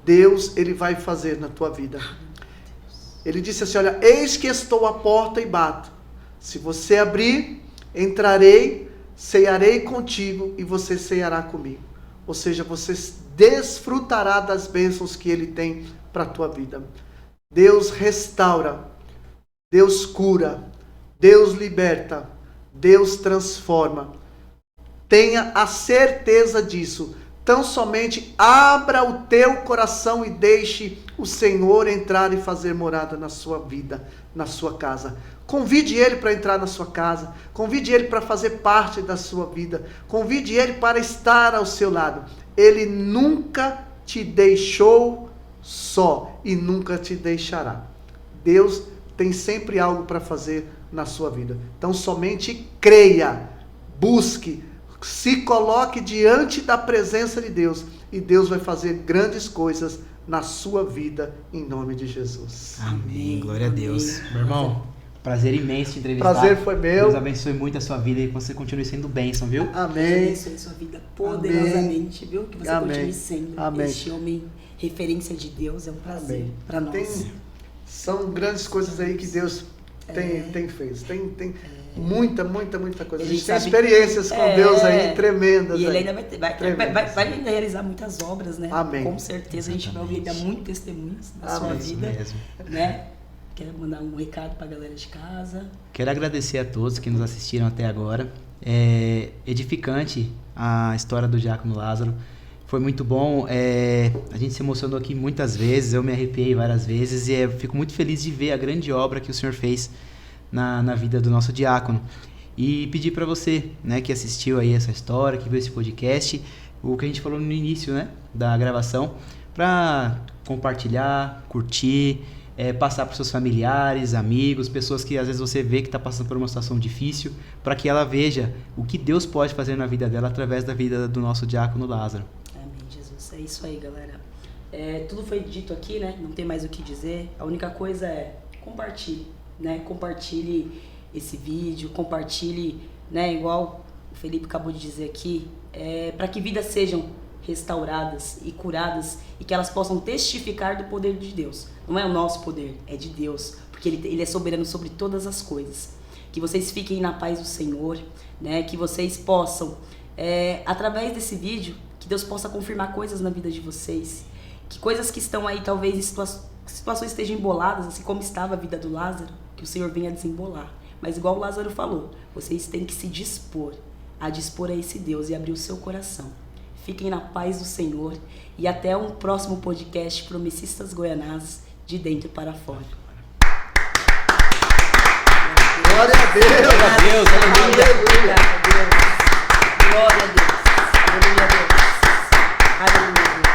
Deus, Ele vai fazer na tua vida. Ele disse assim, olha, eis que estou à porta e bato. Se você abrir, entrarei, cearei contigo e você ceará comigo. Ou seja, você desfrutará das bênçãos que Ele tem para a tua vida. Deus restaura, Deus cura, Deus liberta, Deus transforma. Tenha a certeza disso. Tão somente abra o teu coração e deixe o Senhor entrar e fazer morada na sua vida, na sua casa. Convide Ele para entrar na sua casa. Convide Ele para fazer parte da sua vida. Convide Ele para estar ao seu lado. Ele nunca te deixou só e nunca te deixará. Deus tem sempre algo para fazer na sua vida. Então somente creia, busque, se coloque diante da presença de Deus e Deus vai fazer grandes coisas na sua vida, em nome de Jesus. Amém. Glória a Deus. Meu irmão, prazer imenso te entrevistar. Prazer foi meu. Deus abençoe muito a sua vida e que você continue sendo bênção, viu? Amém. Deus abençoe a sua vida poderosamente, viu? Que você continue sendo Amém. este homem referência de Deus. É um prazer para nós. São grandes coisas aí que Deus tem feito. Tem muita coisa. A gente tem experiências com Deus aí tremendas. E Ele aí. ainda vai realizar muitas obras, né? Amém. Com certeza a gente vai ouvir ainda muitos testemunhos da sua vida. Mesmo. Né? Quero mandar um recado para a galera de casa. Quero agradecer a todos que nos assistiram até agora. É edificante a história do Diácono Lázaro. Foi muito bom. A gente se emocionou aqui muitas vezes. Eu me arrepiei várias vezes. E fico muito feliz de ver a grande obra que o Senhor fez na vida do nosso diácono. E pedir para você, né, que assistiu aí essa história, que viu esse podcast, o que a gente falou no início, né, da gravação, para compartilhar, curtir, passar para seus familiares, amigos, pessoas que às vezes você vê que está passando por uma situação difícil, para que ela veja o que Deus pode fazer na vida dela através da vida do nosso diácono Lázaro. Amém, Jesus. É isso aí, galera. Tudo foi dito aqui, né? Não tem mais o que dizer. A única coisa é compartilhe, né? Compartilhe esse vídeo, compartilhe, né? Igual o Felipe acabou de dizer aqui, para que vidas sejam restauradas e curadas e que elas possam testificar do poder de Deus. Não é o nosso poder, é de Deus, porque Ele é soberano sobre todas as coisas. Que vocês fiquem na paz do Senhor, né? Que vocês possam, através desse vídeo, que Deus possa confirmar coisas na vida de vocês, que coisas que estão aí talvez em situações estejam emboladas, assim como estava a vida do Lázaro, que o Senhor venha desembolar. Mas igual o Lázaro falou, vocês têm que se dispor a esse Deus e abrir o seu coração. Fiquem na paz do Senhor e até um próximo podcast Promessistas Goianazes, de dentro para fora. Glória a Deus! Glória a Deus! Aleluia! Glória a Deus! Aleluia a Deus! Aleluia a Deus!